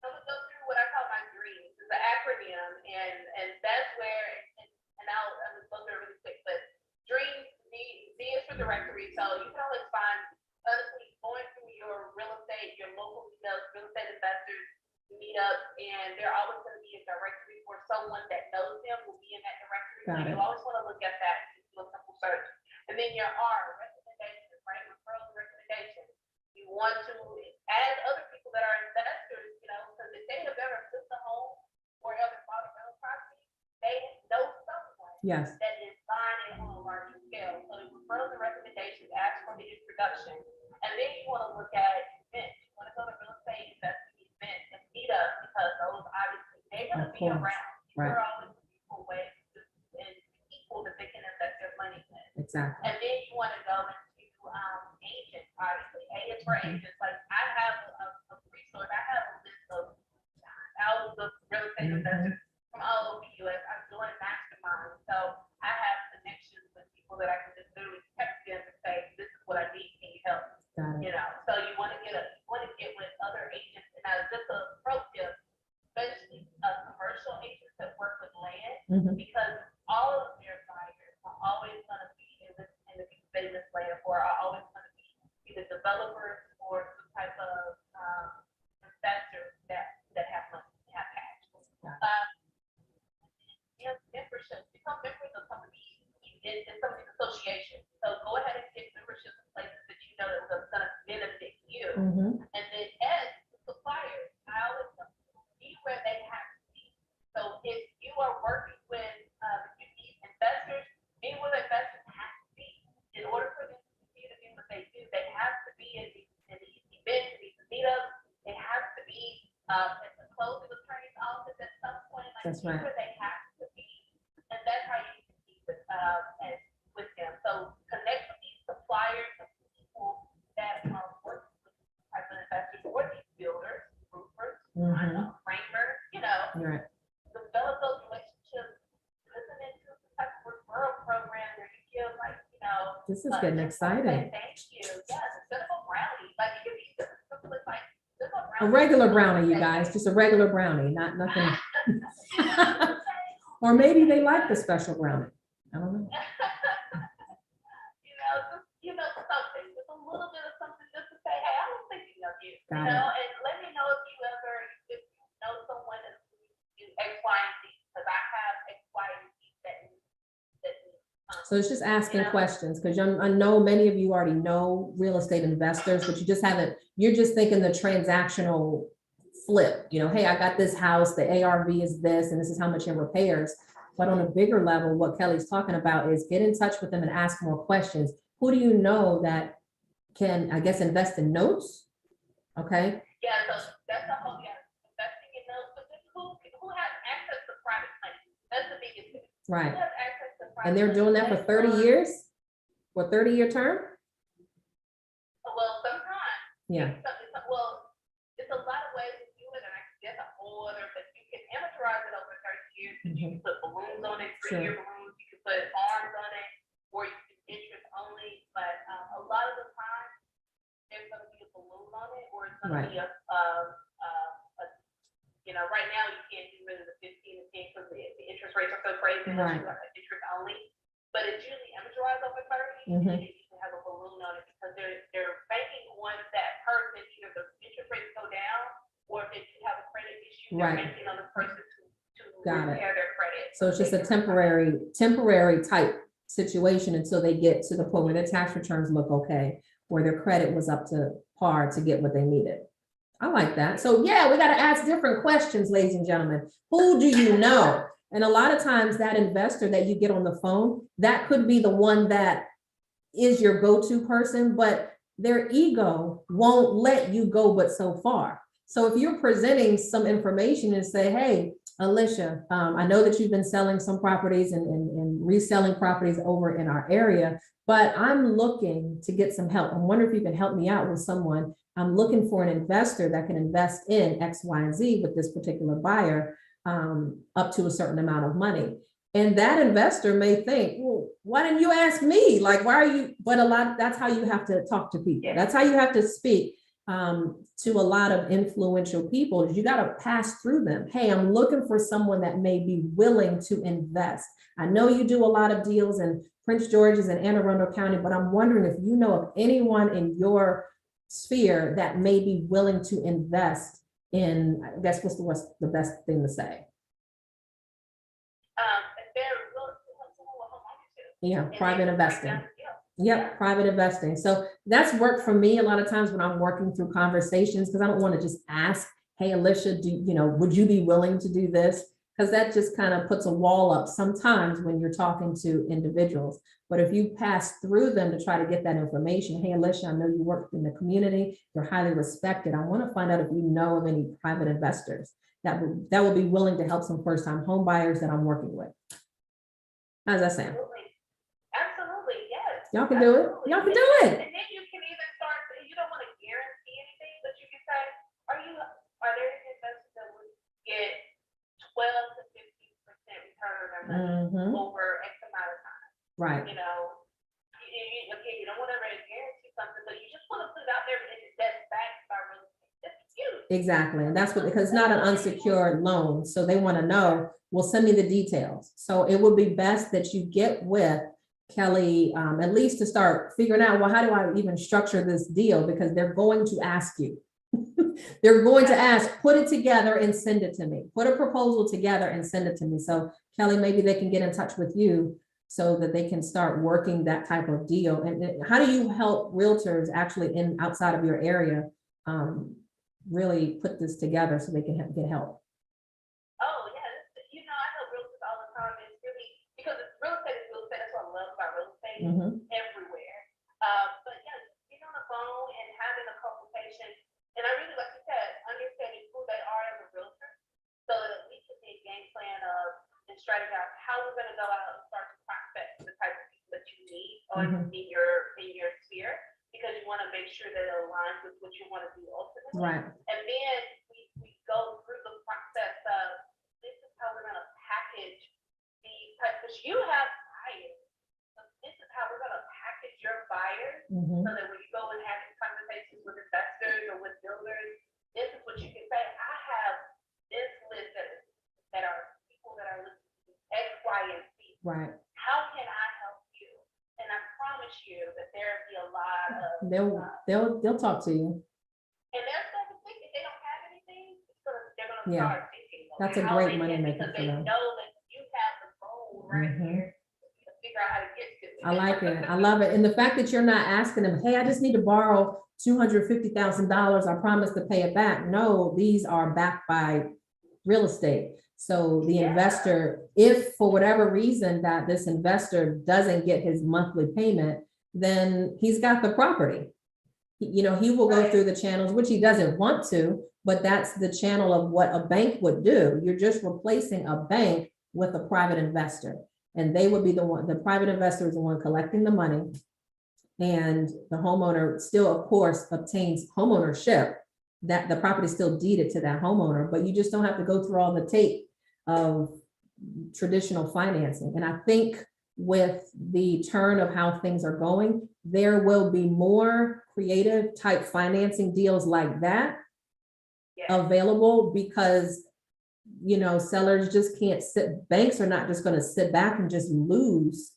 I'm gonna go through what I call my dreams. It's an acronym, and that's where, and I'm just go through it really quick. But dreams, D is for directory. So you can always find, honestly, going through your real estate, your local real estate investors meet up, and they're always going to be directory for someone that knows them will be in that directory. So Got it. you always want to look at that and do a simple search. And then your R, recommendations, right? Referrals, recommendations. You want to add other people that are investors, you know, because if they have ever flipped a home or ever bought a rental property, they know someone Yes. that is buying it on a larger scale. So the referrals and recommendations, ask for the introduction. And then you want to look at events. You want to go to real estate investing events and meet up, because those obviously they're going to Of be course. around. Right. They're always looking for ways and people that they can invest their money in. Exactly. And then you want to go into agents, obviously. A is for agents. Like I have a resource. I have a list of thousands of real estate investors from all over the U.S. I'm doing masterminds. So I have connections with people that I can just literally text them and say, this is what I need. Can you help? Got it. You know, so you want to get with other agents. And I just a pro tip, especially commercial agents that work with land, Mhm. because all of their buyers are always going to be in the business land, or are always going to be either developers or some type of investors that have money, have cash. Membership, become members of some of these associations. So go ahead and get membership in places that you know that's going to benefit you. Mhm. And then as suppliers, I always tell people, be where they have to be. So if you are working with these investors, be where the investors have to be. In order for them to continue to do what they do, they have to be in these events, in these meetups. They have to be at the closing attorney's office at some point. Like, That's be right. where they have to be. And that's how you can keep it with them. So connect with these suppliers and people that are working with these type of investors, or these builders, roofers, Mhm. framers, you know, Right. develop those relationships, listen into some type of referral program where you feel like, you know, This is getting just wanna say exciting. thank you. Yes, instead of a brownie, like it could be simple as like just a A brownie. regular brownie, you guys, just a regular brownie, not nothing. You know, Or maybe they like the special brownie. I don't know. something, just a little bit of something, just to say, hey, I was thinking of you. Got You know, and let me know if you know someone that's do X, Y, and Z, because I have X, Y, and Z that. So it's just asking Yeah. questions, because I know many of you already know real estate investors, but you just haven't, you're just thinking the transactional flip, you know, hey, I got this house, the ARV is this, and this is how much in repairs. But on a bigger level, what Kelly's talking about is get in touch with them and ask more questions. Who do you know that can, I guess, invest in notes? Okay, Yeah, so that's the whole, investing in those, but then who has access to private money? That's the biggest thing. right. Who has access to private And they're doing that for 30 years? For 30-year term? Well, sometimes. Yeah. Well, it's a lot of ways to do it, and I guess a whole other, but you can amortize it over 30 years. You can put balloons on it, 3-year balloons, you can put arms on it, or you can interest only, but a lot of the time, there's gonna be a balloon on it, or it's gonna be you know, right now you can't do rid of the 15 and 10 because the interest rates are so crazy, unless you have interest only, but it's usually amortized over 30, and they usually have a balloon on it, because they're banking on that person, either the interest rates go down, or if you have a credit issue, they're banking on the person to repair their credit. So it's just a temporary type situation until they get to the point where their tax returns look okay, where their credit was up to par to get what they needed. I like that. So yeah, we got to ask different questions, ladies and gentlemen. Who do you know? And a lot of times that investor that you get on the phone, that could be the one that is your go-to person, but their ego won't let you go but so far. So if you're presenting some information and say, hey, Alicia, I know that you've been selling some properties and reselling properties over in our area, but I'm looking to get some help. I'm wondering if you can help me out with someone. I'm looking for an investor that can invest in X, Y, and Z with this particular buyer up to a certain amount of money. And that investor may think, well, why didn't you ask me? Like, why are you? But that's how you have to talk to people. That's how you have to speak to a lot of influential people. You got to pass through them. Hey, I'm looking for someone that may be willing to invest. I know you do a lot of deals in Prince George's and Anne Arundel County, but I'm wondering if you know of anyone in your sphere that may be willing to invest in, I guess, what's the best thing to say? Yeah, and private then break investing. down the deal. Yep, private investing. So that's worked for me a lot of times when I'm working through conversations, because I don't want to just ask, hey, Alicia, would you be willing to do this? Because that just kind of puts a wall up sometimes when you're talking to individuals. But if you pass through them to try to get that information, hey, Alicia, I know you work in the community, you're highly respected. I want to find out if you know of any private investors that will be willing to help some first-time home buyers that I'm working with. How's that sound? Absolutely, yes. Y'all can do it. Y'all can do it. And then you can even start, you don't want to guarantee anything, but you can say, are there any investors that would get 12 to 15% return on their money over X amount of time? Right. Again, you don't want to really guarantee something, but you just want to put it out there and that's backed by real estate. That's cute. Exactly. And that's because it's not an unsecured loan. So they want to know, well, send me the details. So it would be best that you get with Kelli, at least to start figuring out, well, how do I even structure this deal? Because they're going to ask you. They're going to ask, put it together and send it to me. Put a proposal together and send it to me. So Kelli, maybe they can get in touch with you so that they can start working that type of deal. And how do you help realtors actually outside of your area really put this together so they can get help? Oh, yeah. I help realtors all the time. It's really, because real estate is real estate. That's what I love about real estate everywhere. But yeah, getting on the phone and having a consultation. And I really, like you said, understanding who they are as a realtor so that we can make a game plan and strategy out how we're going to go out and start to prospect the type of people that you need in your sphere, because you want to make sure that it aligns with what you want to do ultimately. Right. And then we go through the process of this is how we're going to package these types, because you have buyers. So this is how we're going to package your buyers so that when you go and have these conversations with investors or with builders, this is what you can say. I have this list that are people that are listening to X, Y, and Z. Right. How can I help you? And I promise you that there'll be a lot of They'll talk to you. and they're starting to think if they don't have anything, they're gonna start thinking. That's a great money maker for them. Because they know that you have the goal right here to figure out how to get to it. I like it. I love it. And the fact that you're not asking them, hey, I just need to borrow $250,000. I promise to pay it back. No, these are backed by real estate. So the investor, if for whatever reason that this investor doesn't get his monthly payment, then he's got the property. He will go through the channels, which he doesn't want to, but that's the channel of what a bank would do. You're just replacing a bank with a private investor. And they would be the private investor is the one collecting the money. And the homeowner still, of course, obtains homeownership, that the property is still deeded to that homeowner, but you just don't have to go through all the tape of traditional financing. And I think with the turn of how things are going, there will be more creative type financing deals like that available, because sellers just can't banks are not just going to sit back and just lose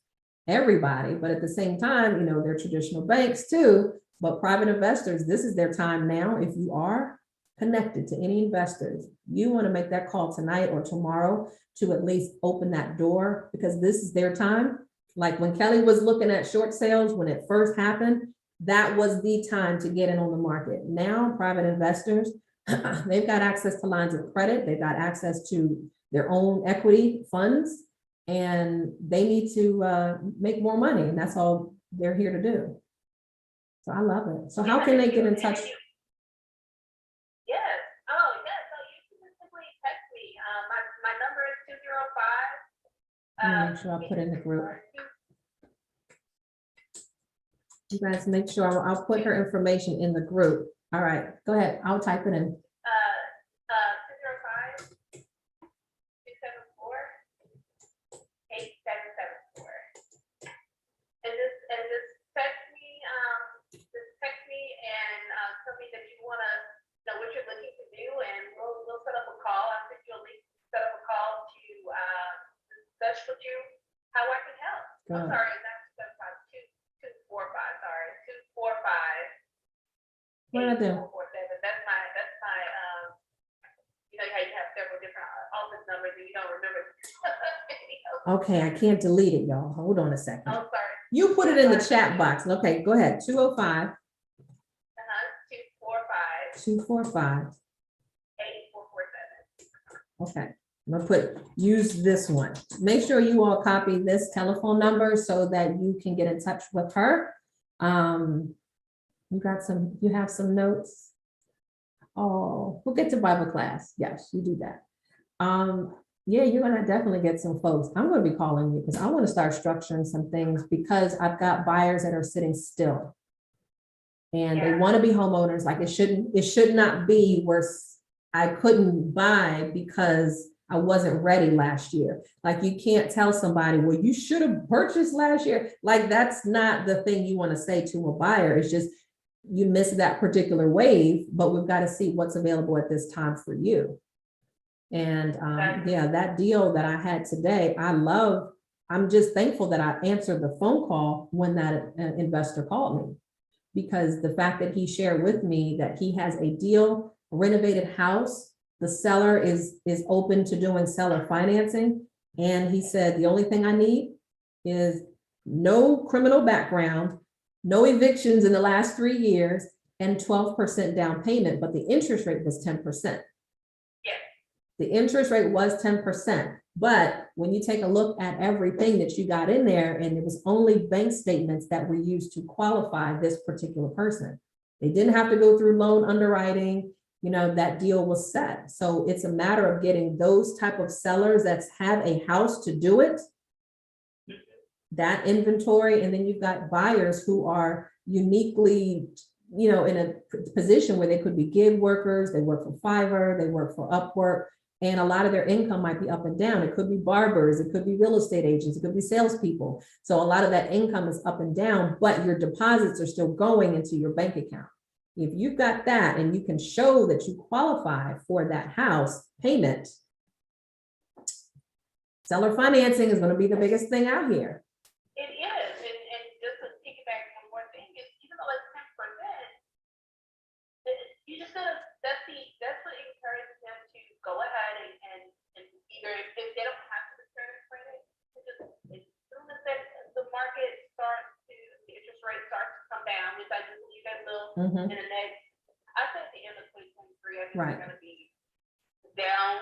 everybody, but at the same time, they're traditional banks too, but private investors, this is their time now. If you are connected to any investors, you want to make that call tonight or tomorrow to at least open that door, because this is their time. Like when Kelli was looking at short sales, when it first happened, that was the time to get in on the market. Now, private investors, they've got access to lines of credit. They've got access to their own equity funds, and they need to make more money. And that's all they're here to do. So I love it. So how can they get in touch? Yes. Oh, yes. So you can just simply text me. My number is 205. Make sure I put in the group. You guys make sure I'll put her information in the group. All right, go ahead. I'll type it in. 205-674-8774. And just text me and tell me that you want to know what you're looking to do, and we'll set up a call. I'll send you a link to set up a call to discuss with you how I can help. I'm sorry, not 245. Sorry, 245. What did I do? That's my how you have several different office numbers. numbers and you don't remember. Okay, I can't delete it, y'all. Hold on a second. Oh, sorry. You put it in the chat box. Okay, go ahead. 205 245. 8447. Okay, I'm gonna use this one. Make sure you all copy this telephone number so that you can get in touch with her. You have some notes? Oh, we'll get to Bible class. Yes, you do that. Yeah, you're gonna definitely get some folks. I'm gonna be calling you because I want to start structuring some things because I've got buyers that are sitting still. And they want to be homeowners. Like it should not be where I couldn't buy because I wasn't ready last year. Like you can't tell somebody, well, you should have purchased last year. Like that's not the thing you want to say to a buyer. It's just you missed that particular wave, but we've got to see what's available at this time for you. And yeah, that deal that I had today, I'm just thankful that I answered the phone call when that investor called me. Because the fact that he shared with me that he has a deal, a renovated house, the seller is open to doing seller financing. And he said, the only thing I need is no criminal background, no evictions in the last 3 years, and 12% down payment, but the interest rate was 10%. Yeah. The interest rate was 10%. But when you take a look at everything that you got in there, and it was only bank statements that were used to qualify this particular person. They didn't have to go through loan underwriting, that deal was set. So it's a matter of getting those type of sellers that have a house to do it, that inventory, and then you've got buyers who are uniquely, in a position where they could be gig workers, they work for Fiverr, they work for Upwork. And a lot of their income might be up and down. It could be barbers, it could be real estate agents, it could be salespeople. So a lot of that income is up and down, but your deposits are still going into your bank account. If you've got that and you can show that you qualify for that house payment, seller financing is going to be the biggest thing out here. It is, and just to piggyback on one thing, is even though it's 10%, you just gotta, that's what encourages them to go ahead and either if they don't have to return credit, just as soon as the market starts to, the interest rate starts to come down, which I do believe it will in the next, I think the end of 2023, I think Right. they're gonna be down,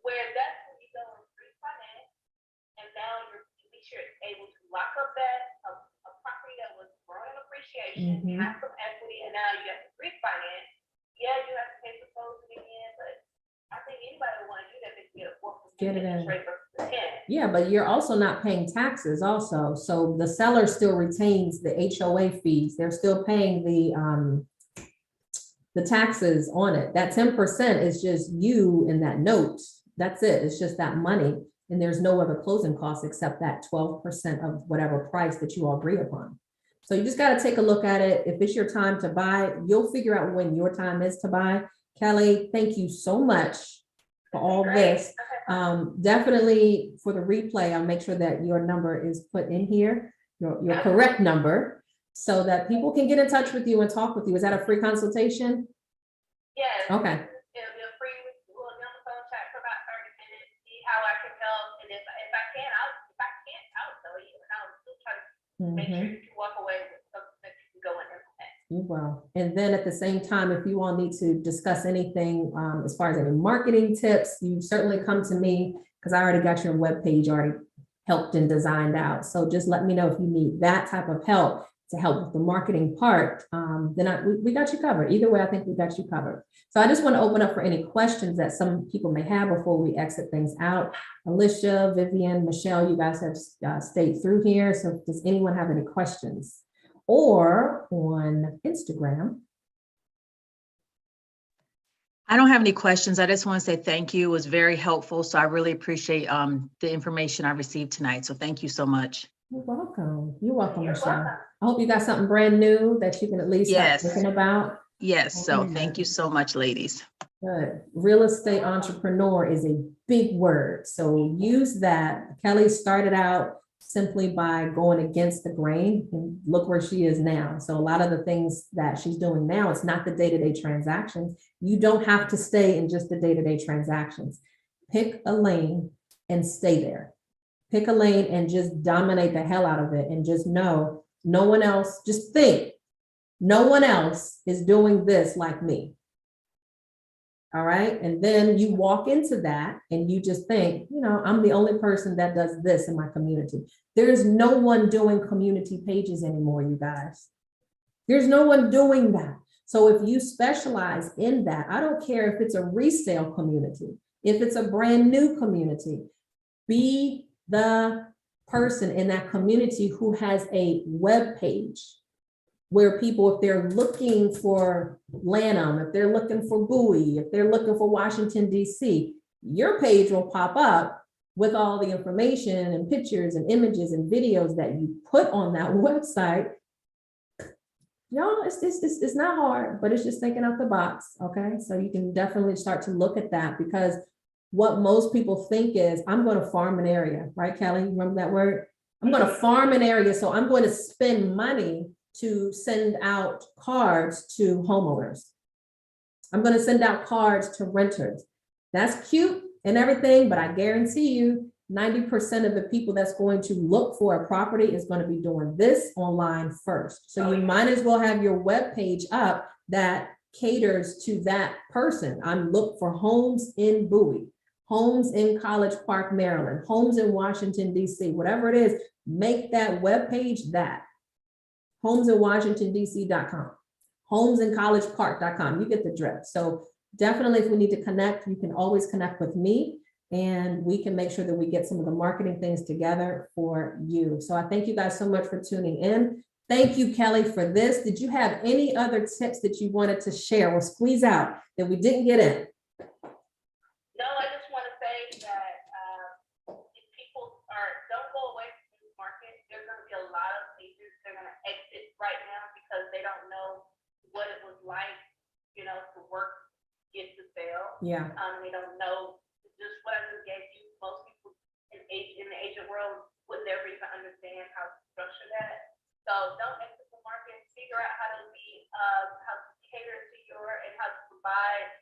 where that's when you go and refinance, and now at least you're able to lock up that a property that was growing appreciation, have some equity, and now you have to refinance. Yeah, you have to pay for closing again, but I think anybody would want to do that if you get a 4% Get it in. interest rate versus 10. Yeah, but you're also not paying taxes also. So the seller still retains the HOA fees. They're still paying the taxes on it. That 10% is just you in that note. That's it. It's just that money. And there's no other closing costs except that 12% of whatever price that you all agree upon. So you just got to take a look at it. If it's your time to buy, you'll figure out when your time is to buy. Kelly, thank you so much for all this. Definitely for the replay, I'll make sure that your number is put in here, your correct number, so that people can get in touch with you and talk with you. Is that a free consultation? Yes. Okay. It'll be a free little phone chat for about 30 minutes, see how I can help. And if I can't, I'll tell you. And I'll still try to make sure you can walk away with something that you can go and implement. You will. And then at the same time, if you all need to discuss anything as far as any marketing tips, you certainly come to me because I already got your webpage already helped and designed out. So just let me know if you need that type of help to help with the marketing part. Then we got you covered. Either way, I think we got you covered. So I just want to open up for any questions that some people may have before we exit things out. Alicia, Vivian, Michelle, you guys have stayed through here. So does anyone have any questions? Or on Instagram? I don't have any questions. I just want to say thank you. It was very helpful. So I really appreciate the information I received tonight. So thank you so much. You're welcome. You're welcome, You're Michelle. welcome. I hope you got something brand new that you can at least start Yes. thinking about. Yes. So Okay. thank you so much, ladies. Good. Real estate entrepreneur is a big word. So use that. Kelly started out simply by going against the grain, and look where she is now. So a lot of the things that she's doing now, it's not the day-to-day transactions. You don't have to stay in just the day-to-day transactions. Pick a lane and stay there. Pick a lane and just dominate the hell out of it, and just know no one else, just think, no one else is doing this like me. All right. And then you walk into that and you just think, I'm the only person that does this in my community. There's no one doing community pages anymore, you guys. There's no one doing that. So if you specialize in that, I don't care if it's a resale community, if it's a brand new community, be the person in that community who has a web page where people, if they're looking for Lanham, if they're looking for Bowie, if they're looking for Washington, D.C., your page will pop up with all the information and pictures and images and videos that you put on that website. Y'all, it's not hard, but it's just thinking out the box, okay? So you can definitely start to look at that, because what most people think is, I'm going to farm an area, right, Kelly? Remember that word? I'm going to farm an area, so I'm going to spend money to send out cards to homeowners. I'm going to send out cards to renters. That's cute and everything, but I guarantee you 90% of the people that's going to look for a property is going to be doing this online first. So you might as well have your web page up that caters to that person. I'm looking for homes in Bowie, homes in College Park, Maryland, homes in Washington, D.C., whatever it is, make that web page that. homesinwashingtondc.com, homesincollegepark.com. You get the drift. So definitely, if we need to connect, you can always connect with me, and we can make sure that we get some of the marketing things together for you. So I thank you guys so much for tuning in. Thank you, Kelly, for this. Did you have any other tips that you wanted to share or squeeze out that we didn't get in? No, I just want to say that if people don't go away from this market, there's going to be a lot of agents that are going to exit right now because they don't know what it was like, to work, get the sale. Yeah. They don't know just what I just gave you. Most people in the agent world would never even understand how to structure that. So don't exit the market. Figure out how to how to cater to and how to provide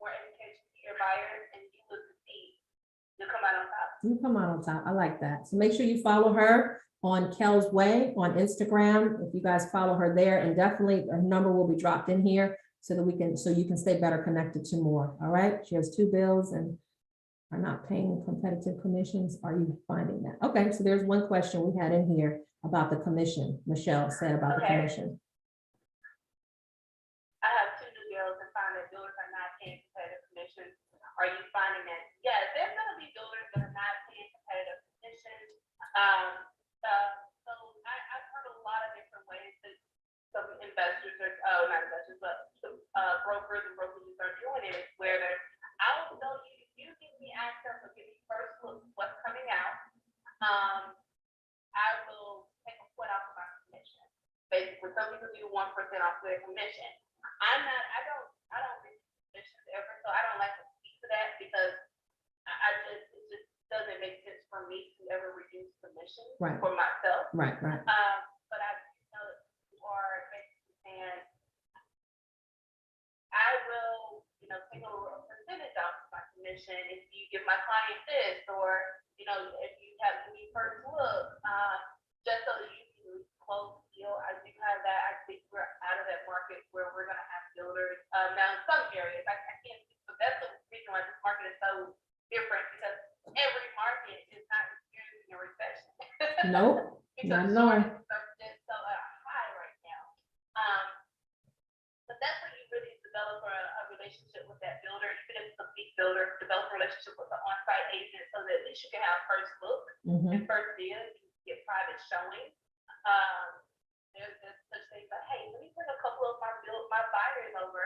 more education to your buyers, and you will succeed. You'll come out on top. You come out on top. I like that. So make sure you follow her on Kel's Way on Instagram. If you guys follow her there, and definitely her number will be dropped in here so that you can stay better connected to more. All right. She has 2 bills and are not paying competitive commissions. Are you finding that? Okay. So there's one question we had in here about the commission. Michelle said about the commission. I have 2 new bills and find that builders are not paying competitive commissions. Are you finding that? Yeah, there's going to be builders that are not paying competitive commissions. So I've heard a lot of different ways that some investors are, not investors, but brokers and brokerages are doing it, where I will tell you, if you give me access or give me first look at what's coming out, I will take a point off of my commission. Basically, some people do 1% off their commission. I don't reach commissions ever, so I don't like to speak to that, because it just doesn't make sense for me to ever reduce commission for myself. Right. But I know that you are basically saying, I will, take a percentage off of my commission if you give my client this, or, if you have me first look, just so that you can close the deal. I do have that. I think we're out of that market where we're going to have builders. Now, in some areas, I can't, but that's the reason why this market is so different, because every market is not experiencing a recession. Nope. Because shortages are just so high right now. But that's when you really develop a relationship with that builder, even if it's a big builder, develop a relationship with the on-site agent, so that at least you can have first look and first deal. You can get private showing. There's such things like, hey, let me bring a couple of my buyers over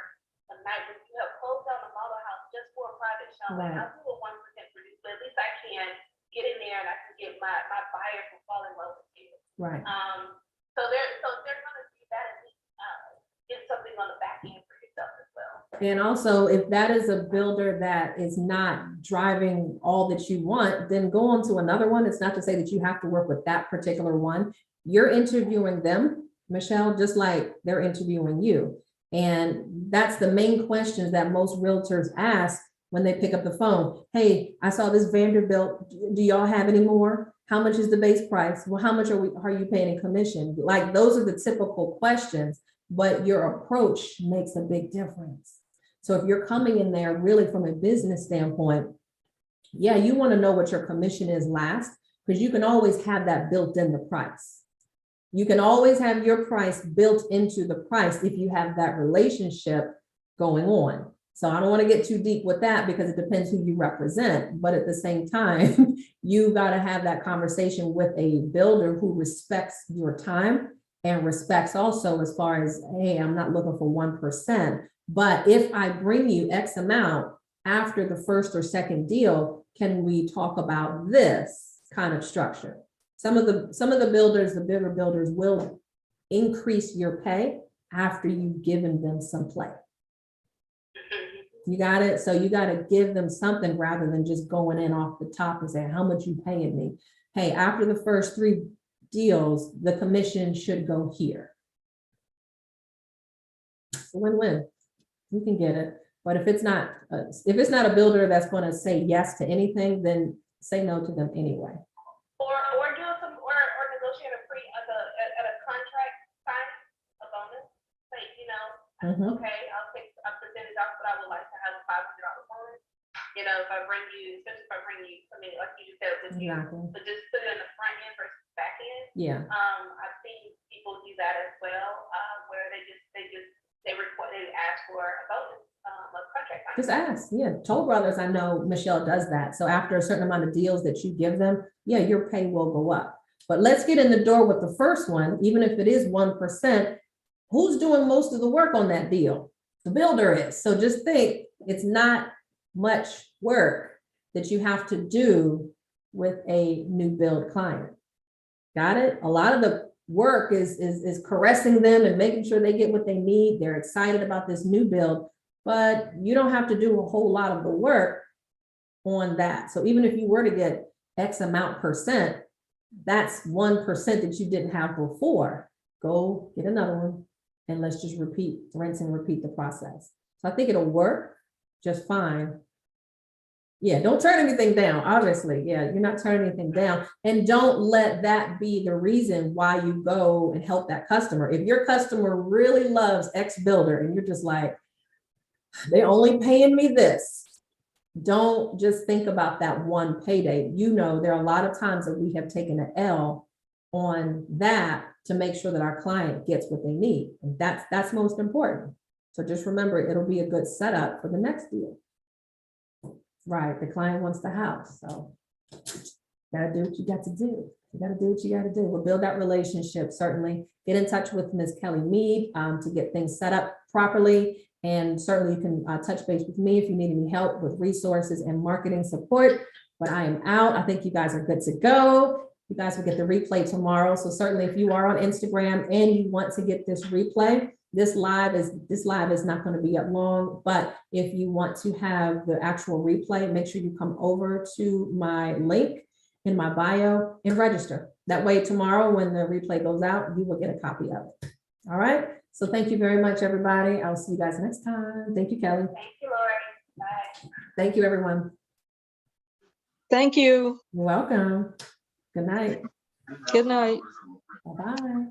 a night when you have closed down the model house just for a private showing. I'll do a 1% reduce, but at least I can get in there and I can get my buyer to fall in love with you. Right. So they're going to do that, and get something on the back end for yourself as well. And also, if that is a builder that is not driving all that you want, then go on to another one. It's not to say that you have to work with that particular one. You're interviewing them, Michelle, just like they're interviewing you. And that's the main questions that most realtors ask when they pick up the phone. Hey, I saw this Vanderbilt. Do y'all have any more? How much is the base price? Well, how much are you paying in commission? Like, those are the typical questions, but your approach makes a big difference. So if you're coming in there really from a business standpoint, yeah, you want to know what your commission is last, because you can always have that built in the price. You can always have your price built into the price if you have that relationship going on. So I don't want to get too deep with that because it depends who you represent. But at the same time, you got to have that conversation with a builder who respects your time and respects also as far as, hey, I'm not looking for 1%. But if I bring you X amount after the first or second deal, can we talk about this kind of structure? Some of the builders, the bigger builders, will increase your pay after you've given them some play. You got it? So you got to give them something rather than just going in off the top and saying, how much you paying me? Hey, after the first 3 deals, the commission should go here. It's a win-win. You can get it. But if it's not a builder that's going to say yes to anything, then say no to them anyway. Or do some or negotiate a free at a contract sign a bonus. Say, okay, I'll take a percentage off, but I would like to have a $500 bonus. If I bring you, especially if I bring you something like you just said with you, but just put it in the front end versus back end. Yeah. I've seen people do that as well, where they ask for a bonus. Contract. Just ask. Yeah. Toll Brothers, I know Michelle does that. So after a certain amount of deals that you give them, yeah, your pay will go up. But let's get in the door with the first one, even if it is 1%, who's doing most of the work on that deal? The builder is. So just think, it's not much work that you have to do with a new build client. Got it? A lot of the work is caressing them and making sure they get what they need. They're excited about this new build, but you don't have to do a whole lot of the work on that. So even if you were to get X amount %, that's 1% that you didn't have before. Go get another one and let's just rinse and repeat the process. So I think it'll work just fine. Yeah, don't turn anything down, obviously. Yeah, you're not turning anything down. And don't let that be the reason why you go and help that customer. If your customer really loves X builder and you're just like, they're only paying me this, don't just think about that one payday. There are a lot of times that we have taken an L on that to make sure that our client gets what they need. And that's most important. So just remember, it'll be a good setup for the next deal. Right, the client wants the house, so gotta do what you got to do. You gotta do what you gotta do. We'll build that relationship, certainly. Get in touch with Ms. Kelli Meade to get things set up properly. And certainly you can touch base with me if you need any help with resources and marketing support. But I am out. I think you guys are good to go. You guys will get the replay tomorrow. So certainly if you are on Instagram and you want to get this replay, this live is not going to be up long, but if you want to have the actual replay, make sure you come over to my link in my bio and register. That way tomorrow when the replay goes out, you will get a copy of it. All right. So thank you very much, everybody. I'll see you guys next time. Thank you, Kelly. Thank you, Lorie. Bye. Thank you, everyone. Thank you. You're welcome. Good night. Good night. Bye-bye.